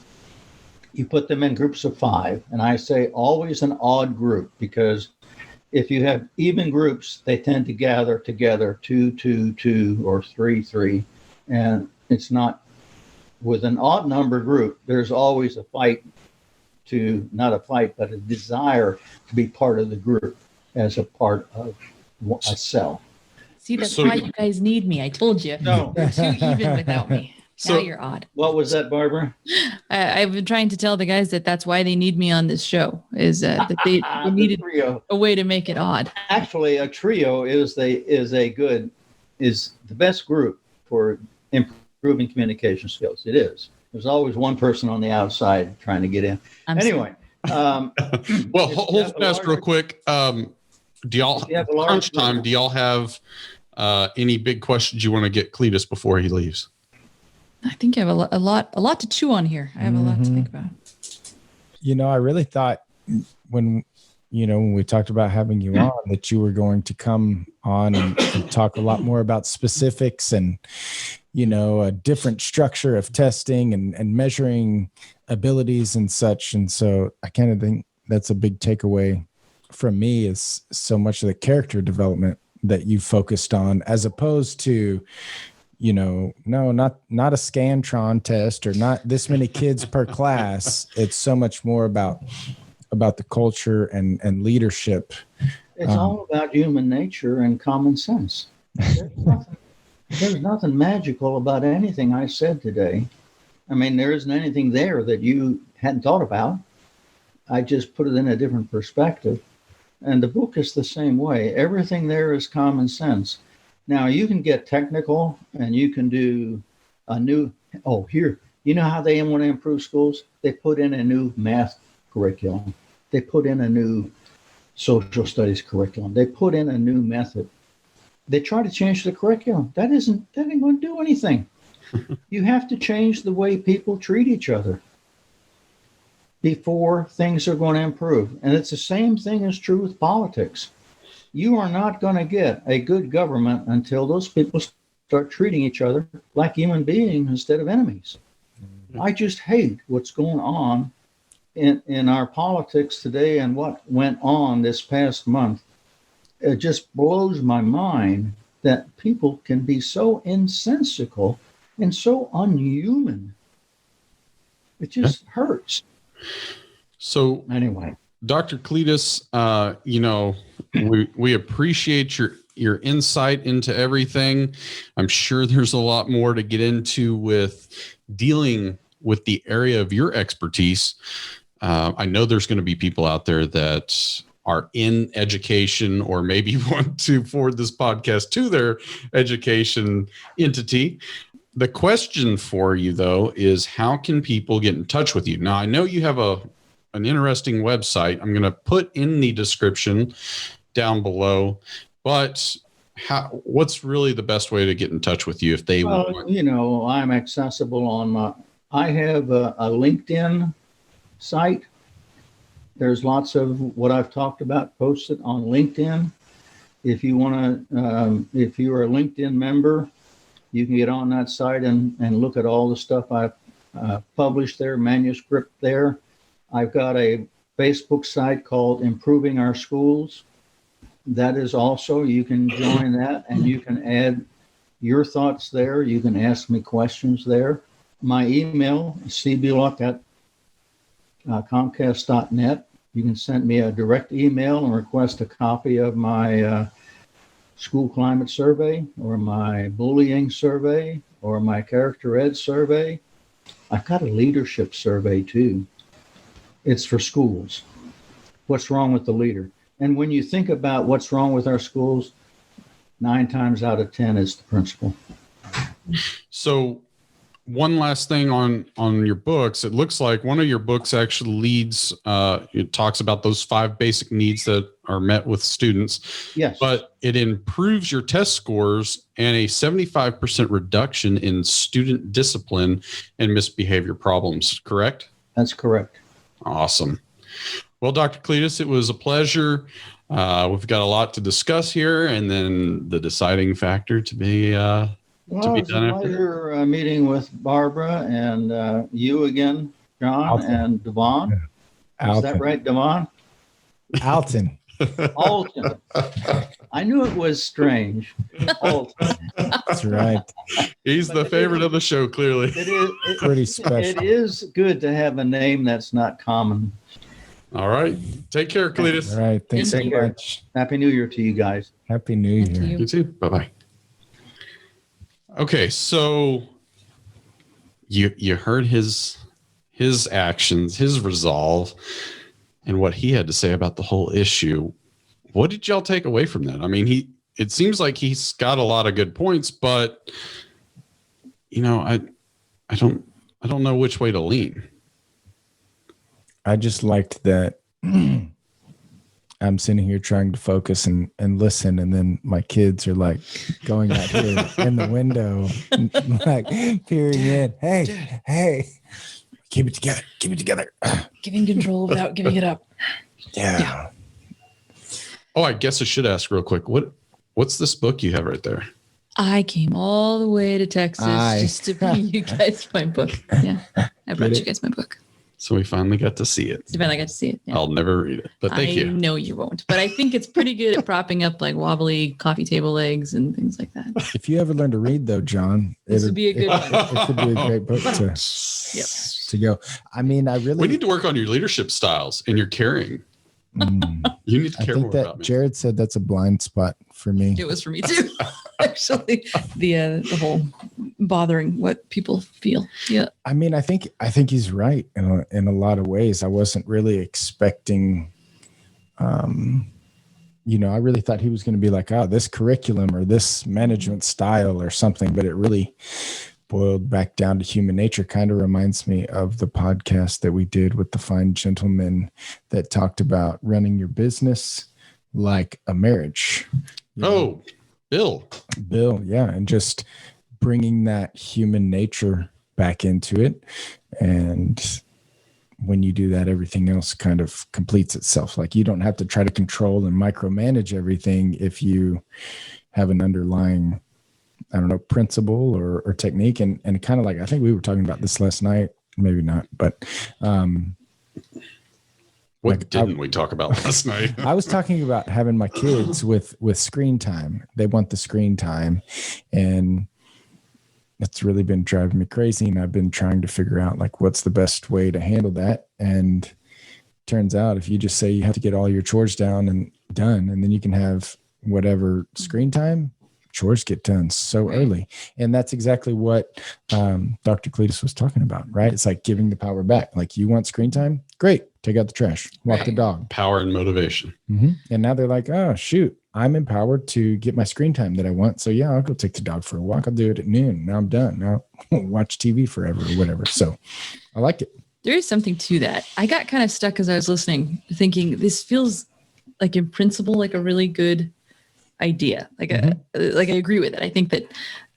you put them in groups of 5. And I say always an odd group, because if you have even groups, they tend to gather together 2, 2, 2, or 3, 3. And it's not with an odd number group, there's always a fight not a fight, but a desire to be part of the group as a part of a cell. See, that's why you guys need me. I told you. No. You're too even without me. Now you're odd. What was that, Barbara? I've been trying to tell the guys that's why they need me on this show, is that they needed a way to make it odd. Actually, a trio is the best group for improving communication skills. It is. There's always one person on the outside trying to get in. Anyway. Well, hold fast real quick. Do y'all crunch time? Do y'all have any big questions you want to get Cletus before he leaves? I think I have a lot to chew on here. I have a lot to think about. I really thought when we talked about having you on that you were going to come on and talk a lot more about specifics and, a different structure of testing and measuring abilities and such. And so I kind of think that's a big takeaway from me, is so much of the character development that you focused on, as opposed to, no, not a Scantron test or not this many kids per class. It's so much more about the culture and leadership. It's all about human nature and common sense. There's nothing magical about anything I said today. I mean, there isn't anything there that you hadn't thought about. I just put it in a different perspective. And the book is the same way. Everything there is common sense. Now, you can get technical and you can do a new, you know how they want to improve schools? They put in a new math curriculum. They put in a new social studies curriculum. They put in a new method. They try to change the curriculum. That ain't going to do anything. You have to change the way people treat each other before things are going to improve. And it's the same thing is true with politics. You are not going to get a good government until those people start treating each other like human beings instead of enemies. I just hate what's going on in our politics today and what went on this past month. It just blows my mind that people can be so insensical and so unhuman. It just hurts. So anyway, Dr. Cletus, we appreciate your insight into everything. I'm sure there's a lot more to get into with dealing with the area of your expertise. I know there's going to be people out there that are in education or maybe want to forward this podcast to their education entity. The question for you, though, is how can people get in touch with you? Now, I know you have an interesting website. I'm going to put in the description down below, but what's really the best way to get in touch with you if they want? I'm accessible I have a LinkedIn site. There's lots of what I've talked about posted on LinkedIn. If you want to, if you're a LinkedIn member, you can get on that site and look at all the stuff I've published there, manuscript there. I've got a Facebook site called Improving Our Schools. That is also, you can join that and you can add your thoughts there. You can ask me questions there. My email is cbulach@comcast.net. You can send me a direct email and request a copy of my school climate survey or my bullying survey or my character ed survey. I've got a leadership survey too. It's for schools. What's wrong with the leader? And when you think about what's wrong with our schools, 9 times out of 10 is the principal. So one last thing on your books. It looks like one of your books actually leads, it talks about those 5 basic needs that are met with students. Yes. But it improves your test scores and a 75% reduction in student discipline and misbehavior problems, correct? That's correct. Awesome. Well, Dr. Cletus, it was a pleasure. We've got a lot to discuss here, and then the deciding factor to be done It's a pleasure meeting with Barbara and you again, John, Alton. and Devon. Is Alton. that right, Devon? Alton. Alton. I knew it was strange. Alton. That's right. He's the favorite of the show, clearly. It is Pretty special. It is good to have a name that's not common. All right. Take care, Cletus. All right. Thanks so Take care. much. Happy New Year to you guys. Happy New Thank Year. you. You too. Bye-bye. Okay, so you heard his actions, his resolve, and what he had to say about the whole issue. What did y'all take away from that? I mean, it seems like he's got a lot of good points, but I don't know which way to lean. I just liked that I'm sitting here trying to focus and listen, and then my kids are like going out here in the window, like peering in. Hey, keep it together. Giving control without giving it up. Yeah. Oh, I guess I should ask real quick. What's this book you have right there? I came all the way to Texas just to bring you guys my book. Yeah, I brought you guys my book. So we finally got to see it. So I got to see it. Yeah. I'll never read it, but thank you. I know you won't, but I think it's pretty good at propping up like wobbly coffee table legs and things like that. If you ever learn to read, though, John, This would be a good one. It could be a great book Yep. to go. I mean, I really We need to work on your leadership styles and your caring. You need to I care think more that about me. Jared said that's a blind spot for me. It was for me too. Actually, the whole bothering what people feel. Yeah. I mean, I think he's right in a lot of ways. I wasn't really expecting, I really thought he was going to be like, this curriculum or this management style or something, but it really boiled back down to human nature. Kind of reminds me of the podcast that we did with the fine gentleman that talked about running your business like a marriage. Oh, Bill. Yeah. And just bringing that human nature back into it. And when you do that, everything else kind of completes itself. Like you don't have to try to control and micromanage everything if you have an underlying, principle or technique. And kind of like, I think we were talking about this last night, maybe not, but What didn't we talk about last night? I was talking about having my kids with screen time. They want the screen time, and it's really been driving me crazy. And I've been trying to figure out like what's the best way to handle that. And turns out if you just say you have to get all your chores down and done, and then you can have whatever screen time, chores get done so early. And that's exactly what Dr. Cletus was talking about, right? It's like giving the power back. Like you want screen time? Great. Take out the trash, walk the dog. Power and motivation. Mm-hmm. And now they're like, oh, shoot, I'm empowered to get my screen time that I want. So yeah, I'll go take the dog for a walk. I'll do it at noon. Now I'm done. Now I'll watch TV forever or whatever. So I like it. There is something to that. I got kind of stuck as I was listening, thinking this feels like in principle, like a really good idea. Like I agree with it. I think that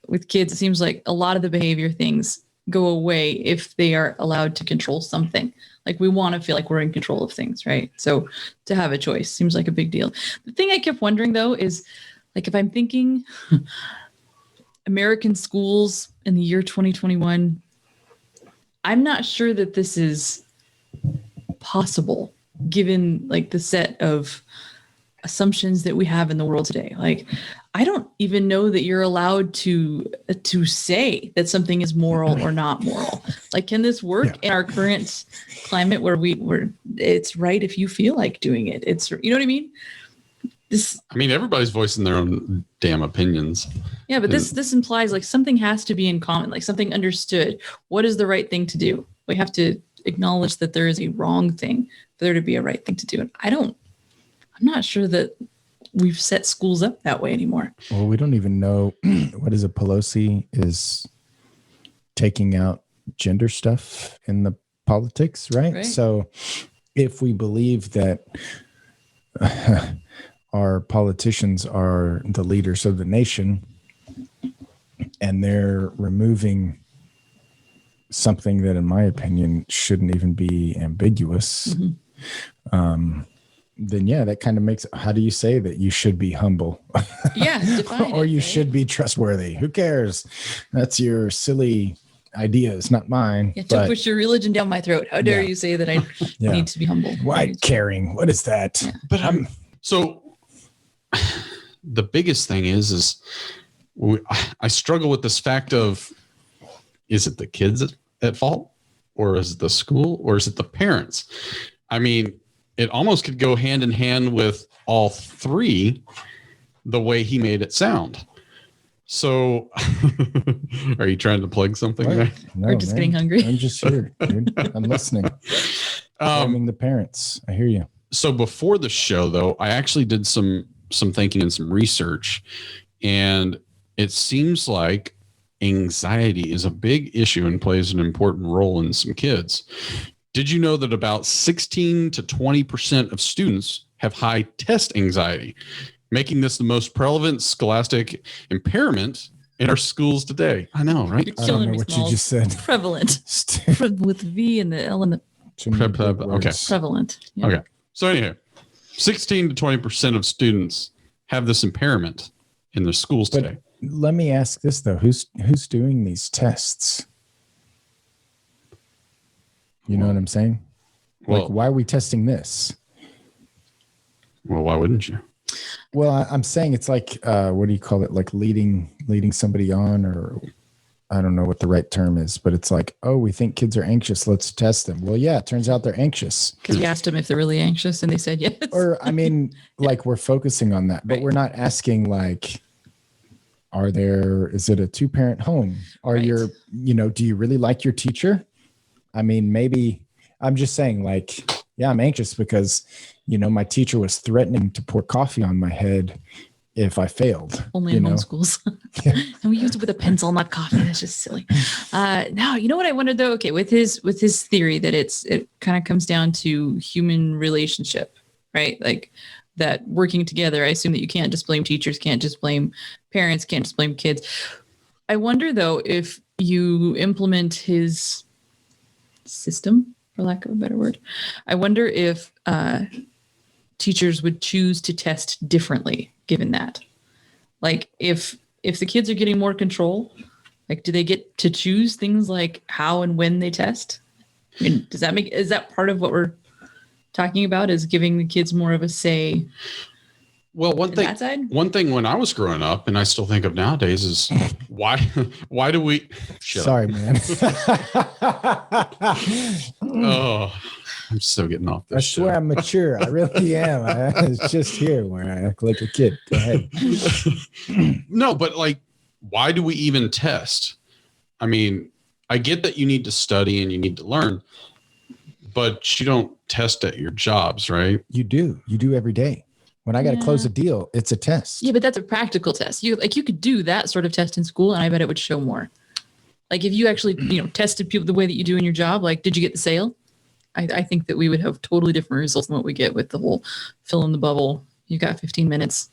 with kids, it seems like a lot of the behavior things go away if they are allowed to control something. Like we want to feel like we're in control of things, right? So to have a choice seems like a big deal. The thing I kept wondering though is like if I'm thinking American schools in the year 2021, I'm not sure that this is possible given like the set of assumptions that we have in the world today. Like, I don't even know that you're allowed to say that something is moral or not moral. Like, can this work in our current climate where it's right if you feel like doing it? It's, you know what I mean? Everybody's voicing their own damn opinions. Yeah, but this implies like something has to be in common, like something understood. What is the right thing to do? We have to acknowledge that there is a wrong thing for there to be a right thing to do. And I'm not sure that we've set schools up that way anymore. Well, we don't even know what is a Pelosi is taking out gender stuff in the politics, right? So if we believe that our politicians are the leaders of the nation and they're removing something that, in my opinion, shouldn't even be ambiguous, then yeah, that kind of makes, how do you say that you should be humble? Or you should be trustworthy? Who cares? That's your silly ideas, not mine. Don't push your religion down my throat. How dare you say that I need to be humble? Why caring? What is that? Yeah. But so the biggest thing is I struggle with this fact of, is it the kids at fault, or is it the school, or is it the parents? I mean, it almost could go hand in hand with all three, the way he made it sound. So are you trying to plug something? Right? No, or just getting hungry? I'm just here, dude. I'm listening. The parents. I hear you. So before the show, though, I actually did some thinking and some research, and it seems like anxiety is a big issue and plays an important role in some kids. Did you know that about 16 to 20% of students have high test anxiety, making this the most prevalent scholastic impairment in our schools today? I know, right? You're I don't killing know me, what Smalls. you just said. Prevalent. With V and the L and the Okay. prevalent. Yeah. Okay. So anyhow, 16 to 20% of students have this impairment in their schools today. Let me ask this though: who's doing these tests? You know what I'm saying? Like, why are we testing this? Well, why wouldn't you? Well, I'm saying it's like, what do you call it? Like leading somebody on, or I don't know what the right term is, but it's like, oh, we think kids are anxious. Let's test them. Well, yeah, it turns out they're anxious. Because we asked them if they're really anxious and they said yes. Or, I mean, like we're focusing on that, but we're not asking like, is it a 2-parent home? Do you really like your teacher? I mean, maybe I'm just saying like, yeah, I'm anxious because, my teacher was threatening to pour coffee on my head if I failed. Only in homeschools. And we used it with a pencil, not coffee. That's just silly. Now, you know what I wondered though? Okay, with his theory that it kind of comes down to human relationship, right? Like that working together. I assume that you can't just blame teachers, can't just blame parents, can't just blame kids. I wonder though, if you implement his system, for lack of a better word, I wonder if teachers would choose to test differently given that. Like if the kids are getting more control, like do they get to choose things like how and when they test? I mean, is that part of what we're talking about, is giving the kids more of a say? Well, one thing when I was growing up, and I still think of nowadays, is why do we? Sorry, man. Oh, I'm still getting off this. I swear I'm mature. I really am. It's just here where I act like a kid. Go ahead. No, but like, why do we even test? I mean, I get that you need to study and you need to learn, but you don't test at your jobs, right? You do every day. When I got to close a deal, it's a test. Yeah, but that's a practical test. You could do that sort of test in school, and I bet it would show more. Like if you actually, tested people the way that you do in your job, like, did you get the sale? I think that we would have totally different results than what we get with the whole fill in the bubble. You got 15 minutes.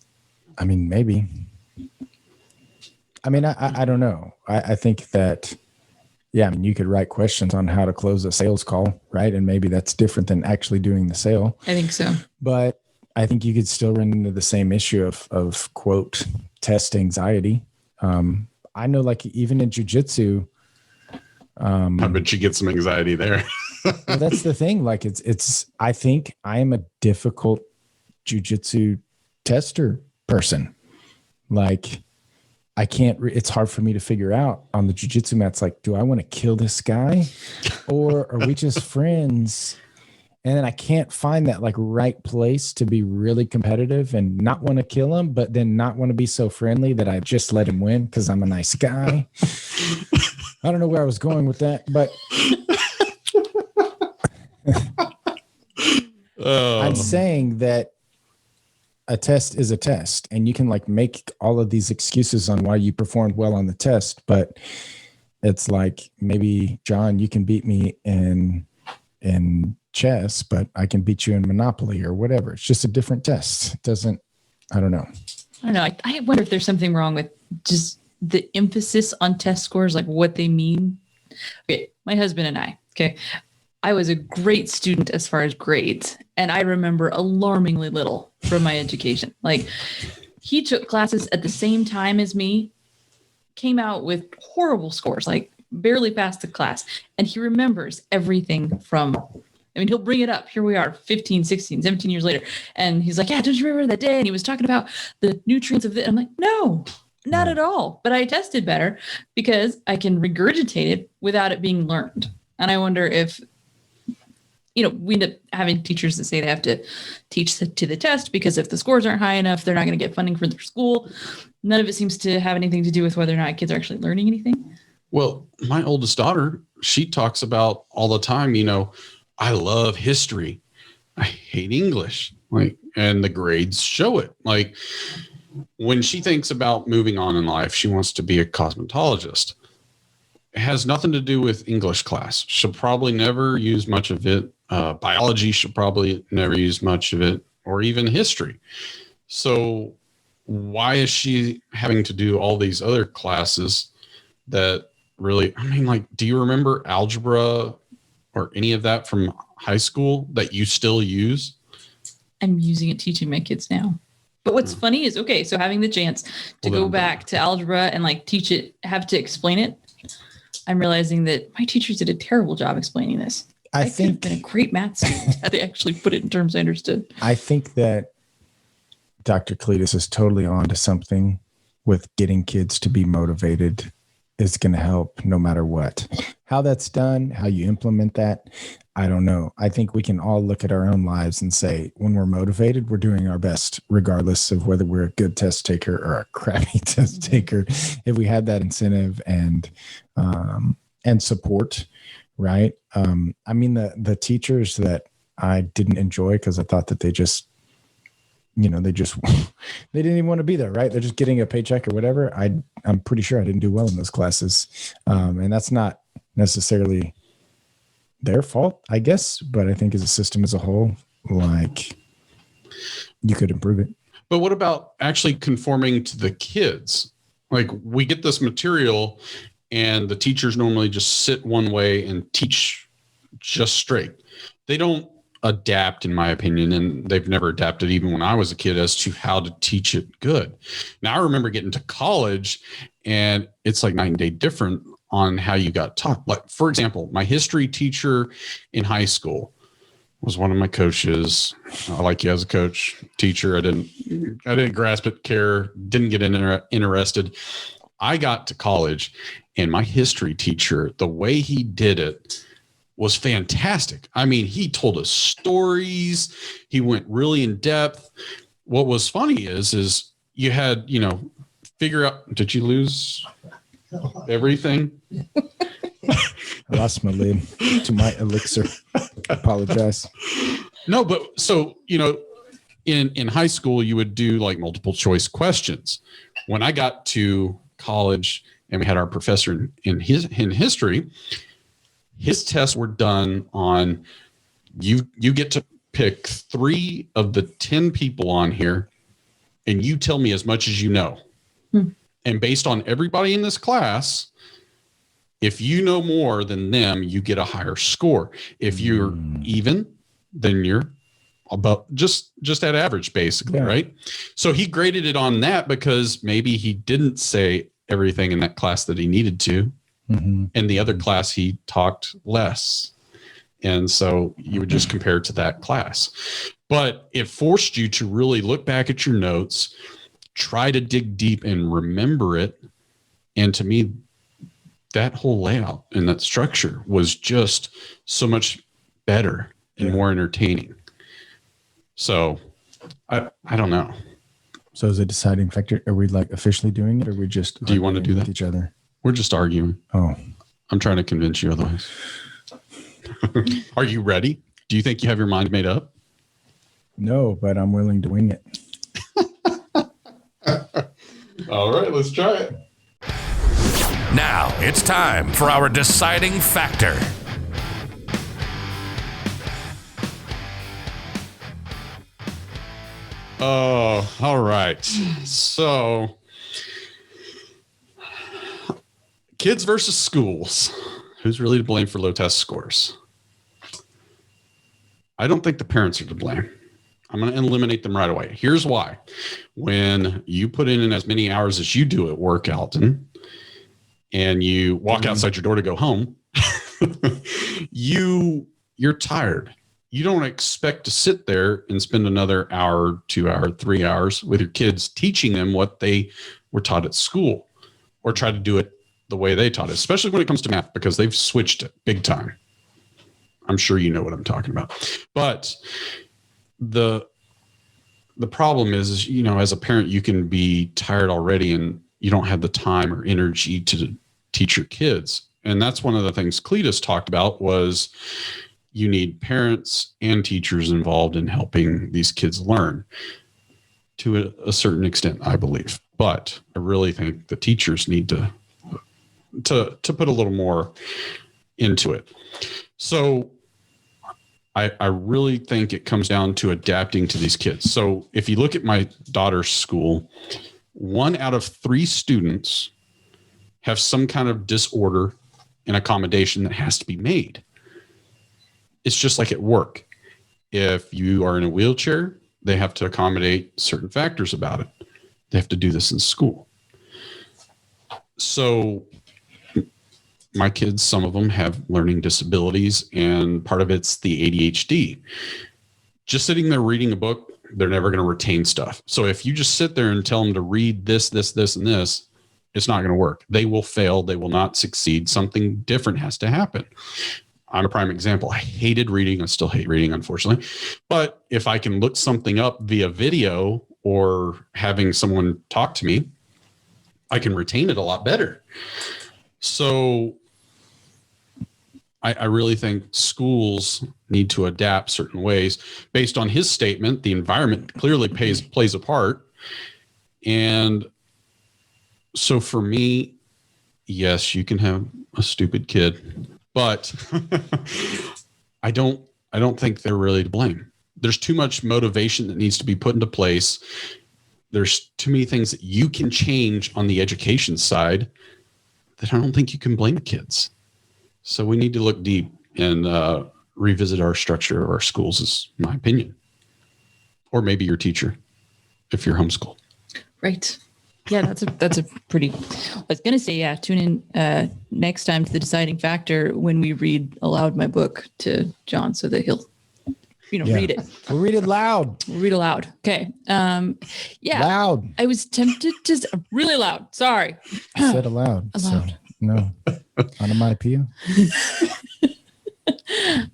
I mean, maybe. I mean, I don't know. I think that, yeah, I mean, you could write questions on how to close a sales call, right? And maybe that's different than actually doing the sale. I think so. But I think you could still run into the same issue of quote, test anxiety. I know, like, even in jiu-jitsu, I bet you get some anxiety there. well, that's the thing. Like I think I am a difficult jiu-jitsu tester person. Like I can't, it's hard for me to figure out on the jiu-jitsu mats. Like, do I want to kill this guy or are we just friends? And then I can't find that like right place to be really competitive and not want to kill him, but then not want to be so friendly that I just let him win because I'm a nice guy. I don't know where I was going with that, but I'm saying that a test is a test, and you can like make all of these excuses on why you performed well on the test, but it's like, maybe John, you can beat me in chess, but I can beat you in Monopoly or whatever. It's just a different test. It doesn't, I don't know. I wonder if there's something wrong with just the emphasis on test scores, like what they mean. Okay, my husband and I was a great student as far as grades, and I remember alarmingly little from my education. Like, he took classes at the same time as me, came out with horrible scores, like barely passed the class, and he remembers everything from, I mean, he'll bring it up. Here we are, 15, 16, 17 years later. And he's like, yeah, don't you remember that day? And he was talking about the nutrients of it. I'm like, no, not at all. But I tested better because I can regurgitate it without it being learned. And I wonder if, we end up having teachers that say they have to teach to the test because if the scores aren't high enough, they're not going to get funding for their school. None of it seems to have anything to do with whether or not kids are actually learning anything. Well, my oldest daughter, she talks about all the time, I love history. I hate English. And the grades show it. Like, when she thinks about moving on in life, she wants to be a cosmetologist. It has nothing to do with English class. She'll probably never use much of it. Biology, she'll probably never use much of it, or even history. So why is she having to do all these other classes that really, do you remember algebra or any of that from high school that you still use? I'm using it teaching my kids now. But what's funny is, so having the chance to go back to algebra and teach it, have to explain it, I'm realizing that my teachers did a terrible job explaining this. I think been a great math student had they actually put it in terms I understood. I think that Dr. Cletus is totally on to something with getting kids to be motivated is going to help no matter what. How that's done, how you implement that, I don't know. I think we can all look at our own lives and say, when we're motivated, we're doing our best, regardless of whether we're a good test taker or a crappy test taker. If we had that incentive and support, right? The teachers that I didn't enjoy because I thought that they just, they didn't even want to be there, right? They're just getting a paycheck or whatever. I'm pretty sure I didn't do well in those classes. And that's not necessarily their fault, I guess, but I think as a system as a whole, you could improve it. But what about actually conforming to the kids? We get this material and the teachers normally just sit one way and teach just straight. They don't adapt, in my opinion, and they've never adapted even when I was a kid as to how to teach it good. Now, I remember getting to college and it's like night and day different on how you got taught. Like, for example, my history teacher in high school was one of my coaches. I like you as a coach, teacher. I didn't grasp it, care, didn't get interested. I got to college and my history teacher, the way he did it was fantastic. He told us stories. He went really in depth. What was funny is you had, figure out, did you lose everything? I lost my lid to my elixir. I apologize. No, but so, in high school, you would do multiple choice questions. When I got to college and we had our professor in history, his tests were done on you get to pick 3 of the 10 people on here and you tell me as much as you know. And based on everybody in this class, if you know more than them, you get a higher score. If you're even, then you're about just at average, basically, right? So he graded it on that because maybe he didn't say everything in that class that he needed to. And the other class, he talked less. And so you would just compare it to that class. But it forced you to really look back at your notes, try to dig deep and remember it. And to me, that whole layout and that structure was just so much better and more entertaining. So I don't know. So is a deciding factor, are we officially doing it or are we just do you want to do that with each other? We're just arguing. Oh, I'm trying to convince you otherwise. Are you ready? Do you think you have your mind made up? No, but I'm willing to wing it. All right, let's try it. Now it's time for our deciding factor. Oh, all right. So, kids versus schools. Who's really to blame for low test scores? I don't think the parents are to blame. I'm going to eliminate them right away. Here's why. When you put in as many hours as you do at work, Alton, and you walk outside your door to go home, you're tired. You don't expect to sit there and spend another hour, 2 hours, 3 hours with your kids teaching them what they were taught at school, or try to do it the way they taught it, especially when it comes to math, because they've switched it big time. I'm sure you know what I'm talking about. But the problem is, you know, as a parent, you can be tired already and you don't have the time or energy to teach your kids. And that's one of the things Cletus talked about, was you need parents and teachers involved in helping these kids learn to a certain extent, I believe. But I really think the teachers need to put a little more into it. So I really think it comes down to adapting to these kids. So if you look at my daughter's school, 1 out of 3 students have some kind of disorder and accommodation that has to be made. It's just like at work. If you are in a wheelchair, they have to accommodate certain factors about it. They have to do this in school. So my kids, some of them have learning disabilities, and part of it's the ADHD. Just sitting there reading a book, they're never going to retain stuff. So if you just sit there and tell them to read this, this, this, and this, it's not going to work. They will fail. They will not succeed. Something different has to happen. I'm a prime example. I hated reading. I still hate reading, unfortunately. But if I can look something up via video or having someone talk to me, I can retain it a lot better. So I really think schools need to adapt certain ways. Based on his statement, the environment clearly plays a part. And so for me, yes, you can have a stupid kid, but I don't think they're really to blame. There's too much motivation that needs to be put into place. There's too many things that you can change on the education side that I don't think you can blame the kids. So we need to look deep and revisit our structure of our schools, is my opinion. Or maybe your teacher, if you're homeschooled. Right. Yeah, that's a pretty, I was going to say, yeah, tune in next time to the deciding factor when we read aloud my book to John so that he'll, read it. We'll read it loud. We'll read aloud. Okay. Yeah. Loud. I was tempted to, really loud. Sorry. I said aloud. Aloud. So, no. Onomatopoeia. I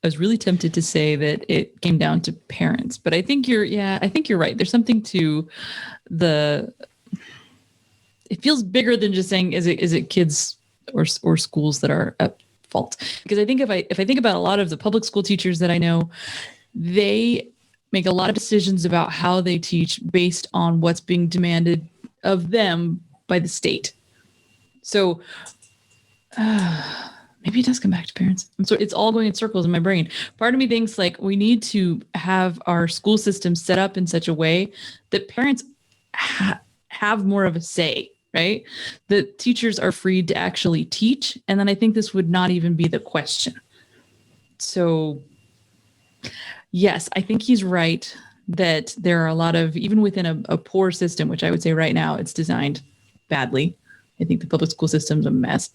was really tempted to say that it came down to parents, but I think you're right. There's something to it feels bigger than just saying, is it kids or schools that are at fault? Because I think if I think about a lot of the public school teachers that I know, they make a lot of decisions about how they teach based on what's being demanded of them by the state. So maybe it does come back to parents. And so it's all going in circles in my brain. Part of me thinks like we need to have our school system set up in such a way that parents have more of a say, right? That teachers are free to actually teach. And then I think this would not even be the question. So yes, I think he's right that there are a lot of, even within a poor system, which I would say right now it's designed badly. I think the public school system's a mess.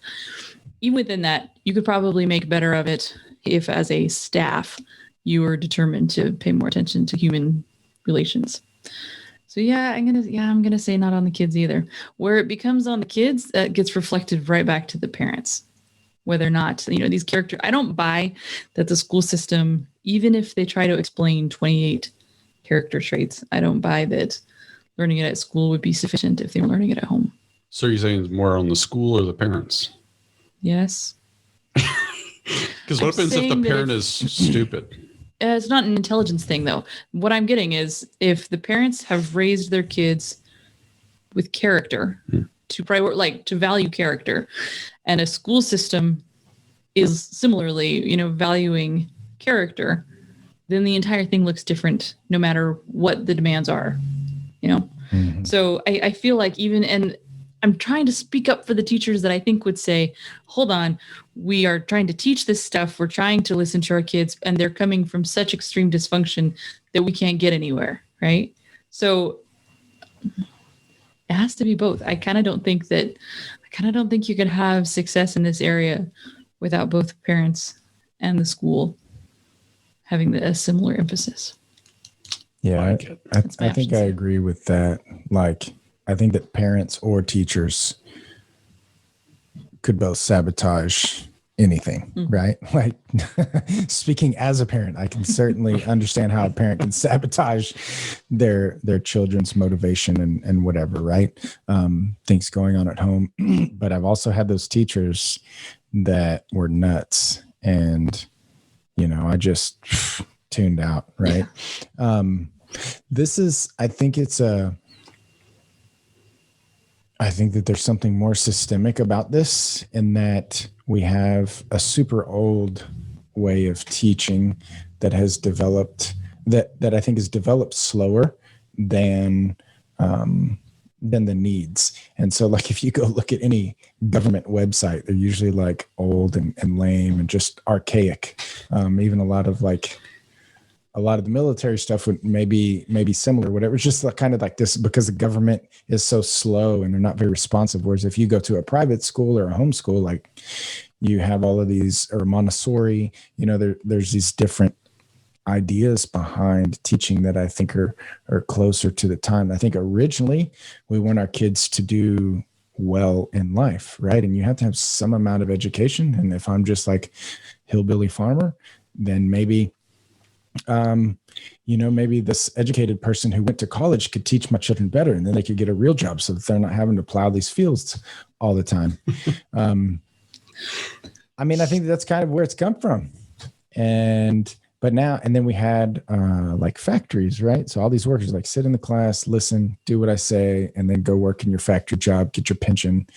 Even within that, you could probably make better of it if, as a staff, you were determined to pay more attention to human relations. So I'm gonna say not on the kids either. Where it becomes on the kids, that gets reflected right back to the parents. Whether or not these characters, I don't buy that the school system, even if they try to explain 28 character traits, I don't buy that learning it at school would be sufficient if they were learning it at home. So you're saying it's more on the school or the parents? Yes. Because what happens if the parent is stupid? It's not an intelligence thing, though. What I'm getting is if the parents have raised their kids with character to value character, and a school system is similarly, valuing character, then the entire thing looks different no matter what the demands are, Mm-hmm. So I feel like and I'm trying to speak up for the teachers that I think would say, hold on, we are trying to teach this stuff. We're trying to listen to our kids, and they're coming from such extreme dysfunction that we can't get anywhere. Right. So it has to be both. I kind of don't think you can have success in this area without both parents and the school having a similar emphasis. Yeah, I think I agree with that. Like, I think that parents or teachers could both sabotage anything, right? Like, speaking as a parent, I can certainly understand how a parent can sabotage their children's motivation and whatever, right? Things going on at home. But I've also had those teachers that were nuts, and I just tuned out, right? Yeah. I think that there's something more systemic about this, in that we have a super old way of teaching that has developed, that I think has developed slower than the needs. And so, like, if you go look at any government website, they're usually like old and lame and just archaic. Even a lot of the military stuff would maybe similar, whatever. It's just kind of like this, because the government is so slow and they're not very responsive. Whereas if you go to a private school or a homeschool, like, you have all of these, or Montessori, there's these different ideas behind teaching that I think are closer to the time. I think originally we want our kids to do well in life, right? And you have to have some amount of education. And if I'm just like hillbilly farmer, then maybe maybe this educated person who went to college could teach my children better, and then they could get a real job so that they're not having to plow these fields all the time. I think that's kind of where it's come from. But now, and then we had like factories, right? So all these workers like sit in the class, listen, do what I say, and then go work in your factory job, get your pension.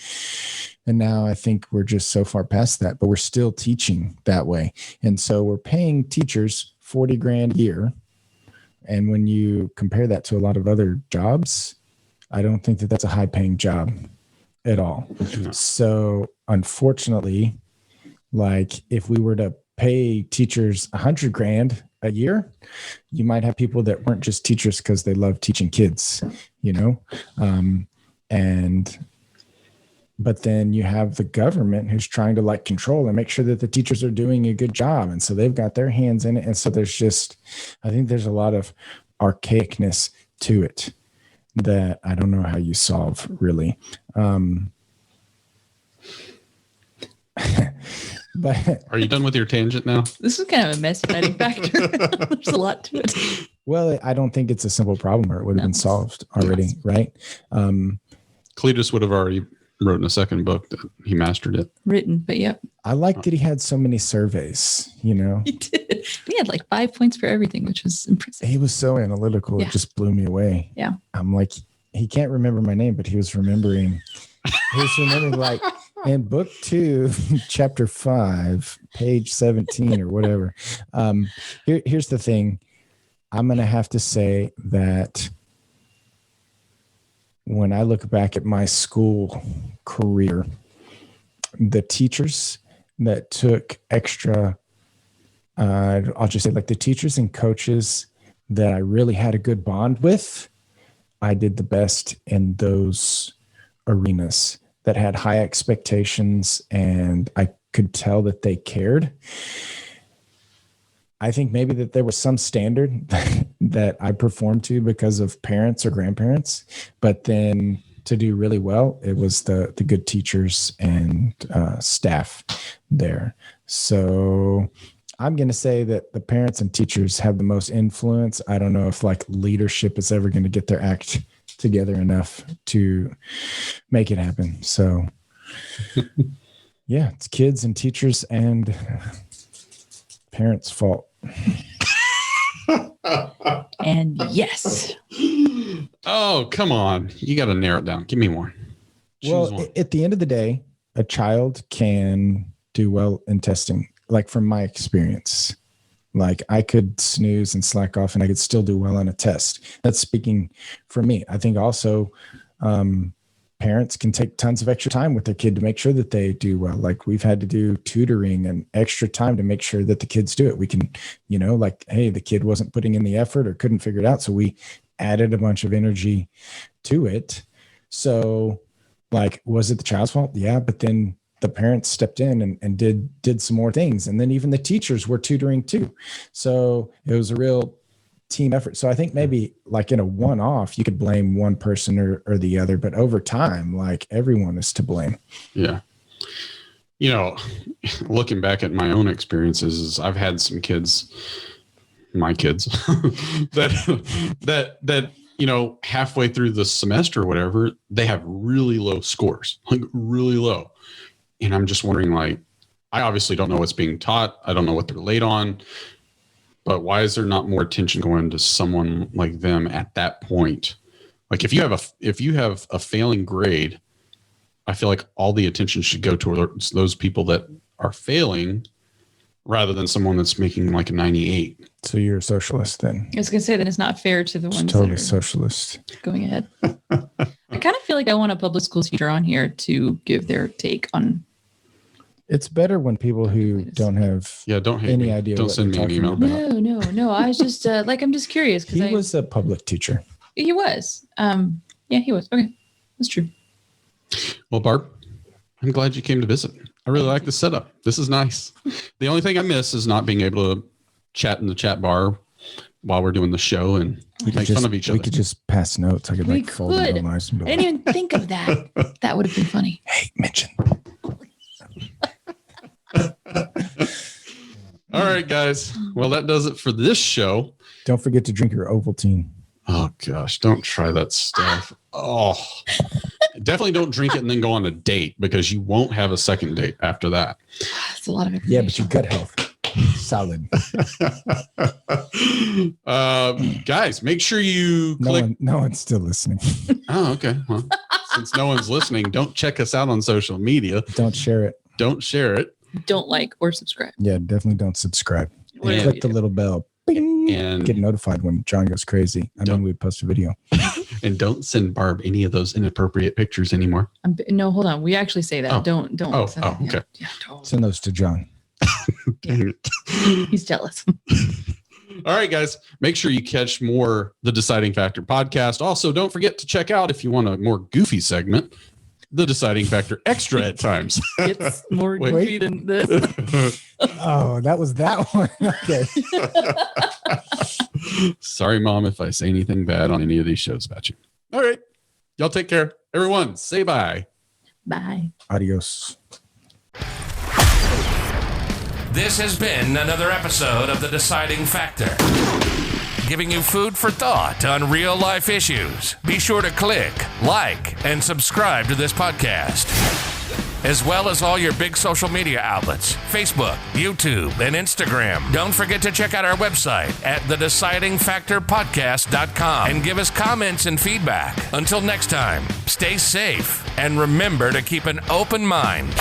And now I think we're just so far past that, but we're still teaching that way. And so we're paying teachers $40,000 a year. And when you compare that to a lot of other jobs, I don't think that that's a high paying job at all. No. So unfortunately, like, if we were to pay teachers $100,000 a year, you might have people that weren't just teachers because they love teaching kids, but then you have the government who's trying to like control and make sure that the teachers are doing a good job. And so they've got their hands in it. And so I think there's a lot of archaicness to it that I don't know how you solve, really. But are you done with your tangent now? This is kind of a messy factor. There's a lot to it. Well, I don't think it's a simple problem, or it would have been solved already, right? Cletus would have already written a second book that he mastered it. Written, but yep. I liked that he had so many surveys, He did. He had like 5 points for everything, which was impressive. He was so analytical. Yeah. It just blew me away. Yeah. I'm like, he can't remember my name, but he was remembering like in book 2, chapter 5, page 17 or whatever. Here's the thing. I'm going to have to say that when I look back at my school career, the teachers that took extra, I'll just say like the teachers and coaches that I really had a good bond with, I did the best in those arenas that had high expectations and I could tell that they cared. I think maybe that there was some standard that I performed to because of parents or grandparents, but then to do really well, it was the good teachers and staff there. So I'm going to say that the parents and teachers have the most influence. I don't know if like leadership is ever going to get their act together enough to make it happen. So yeah, it's kids and teachers and parents' fault. And yes. Oh, come on. You got to narrow it down. Give me more. Well, one. at the end of the day, a child can do well in testing. Like from my experience, like I could snooze and slack off and I could still do well on a test. That's speaking for me. I think also parents can take tons of extra time with their kid to make sure that they do well. Like we've had to do tutoring and extra time to make sure that the kids do it. We can, like, hey, the kid wasn't putting in the effort or couldn't figure it out. So we added a bunch of energy to it. So like, was it the child's fault? Yeah. But then the parents stepped in and did some more things. And then even the teachers were tutoring too. So it was a real team effort. So I think maybe like in a one-off, you could blame one person or the other, but over time, like everyone is to blame. Yeah. Looking back at my own experiences, is I've had some kids, my kids, that halfway through the semester or whatever, they have really low scores, like really low. And I'm just wondering, like, I obviously don't know what's being taught. I don't know what they're late on, but why is there not more attention going to someone like them at that point? Like if you have a failing grade, I feel like all the attention should go towards those people that are failing rather than someone that's making like a 98. So you're a socialist then? I was going to say that it's not fair to the ones totally that are socialist going ahead. I kind of feel like I want a public school teacher on here to give their take on. It's better when people who don't have don't hate any me. idea. Don't what send me they're an email. talking about. No. I was just I'm just curious because He was a public teacher. He was. Yeah, he was. Okay, that's true. Well, Barb, I'm glad you came to visit. I really like the setup. This is nice. The only thing I miss is not being able to chat in the chat bar while we're doing the show and make fun of each other. We could just pass notes. I could We fold them could. real nice and be I didn't even think of that. That would have been funny. hey, mention. All right, guys. Well, that does it for this show. Don't forget to drink your Ovaltine. Oh, gosh. Don't try that stuff. Oh, definitely don't drink it and then go on a date because you won't have a second date after that. That's a lot of information. Yeah, but your gut health. Solid. Guys, make sure you click. No one's still listening. Oh, okay. Well, since no one's listening, don't check us out on social media. Don't share it. Don't share it. Don't like or subscribe. Yeah, definitely don't subscribe. Whatever Click you the do. little bell. Bing. And Get notified when John goes crazy. We post a video. and don't send Barb any of those inappropriate pictures anymore. No, hold on. We actually say that. Oh. Don't. Oh, send oh, that. okay. Yeah, totally. Send those to John. Dang it. He's jealous. All right, guys, make sure you catch more The Deciding Factor podcast. Also, don't forget to check out, if you want a more goofy segment, The Deciding Factor Extra at times. It's more Wait. goofy than this. Oh, that was that one. Okay. Sorry, Mom, if I say anything bad on any of these shows about you. All right. Y'all take care. Everyone, say bye. Bye. Adios. This has been another episode of The Deciding Factor, giving you food for thought on real life issues. Be sure to click, like, and subscribe to this podcast, as well as all your big social media outlets, Facebook, YouTube, and Instagram. Don't forget to check out our website at thedecidingfactorpodcast.com and give us comments and feedback. Until next time, stay safe and remember to keep an open mind.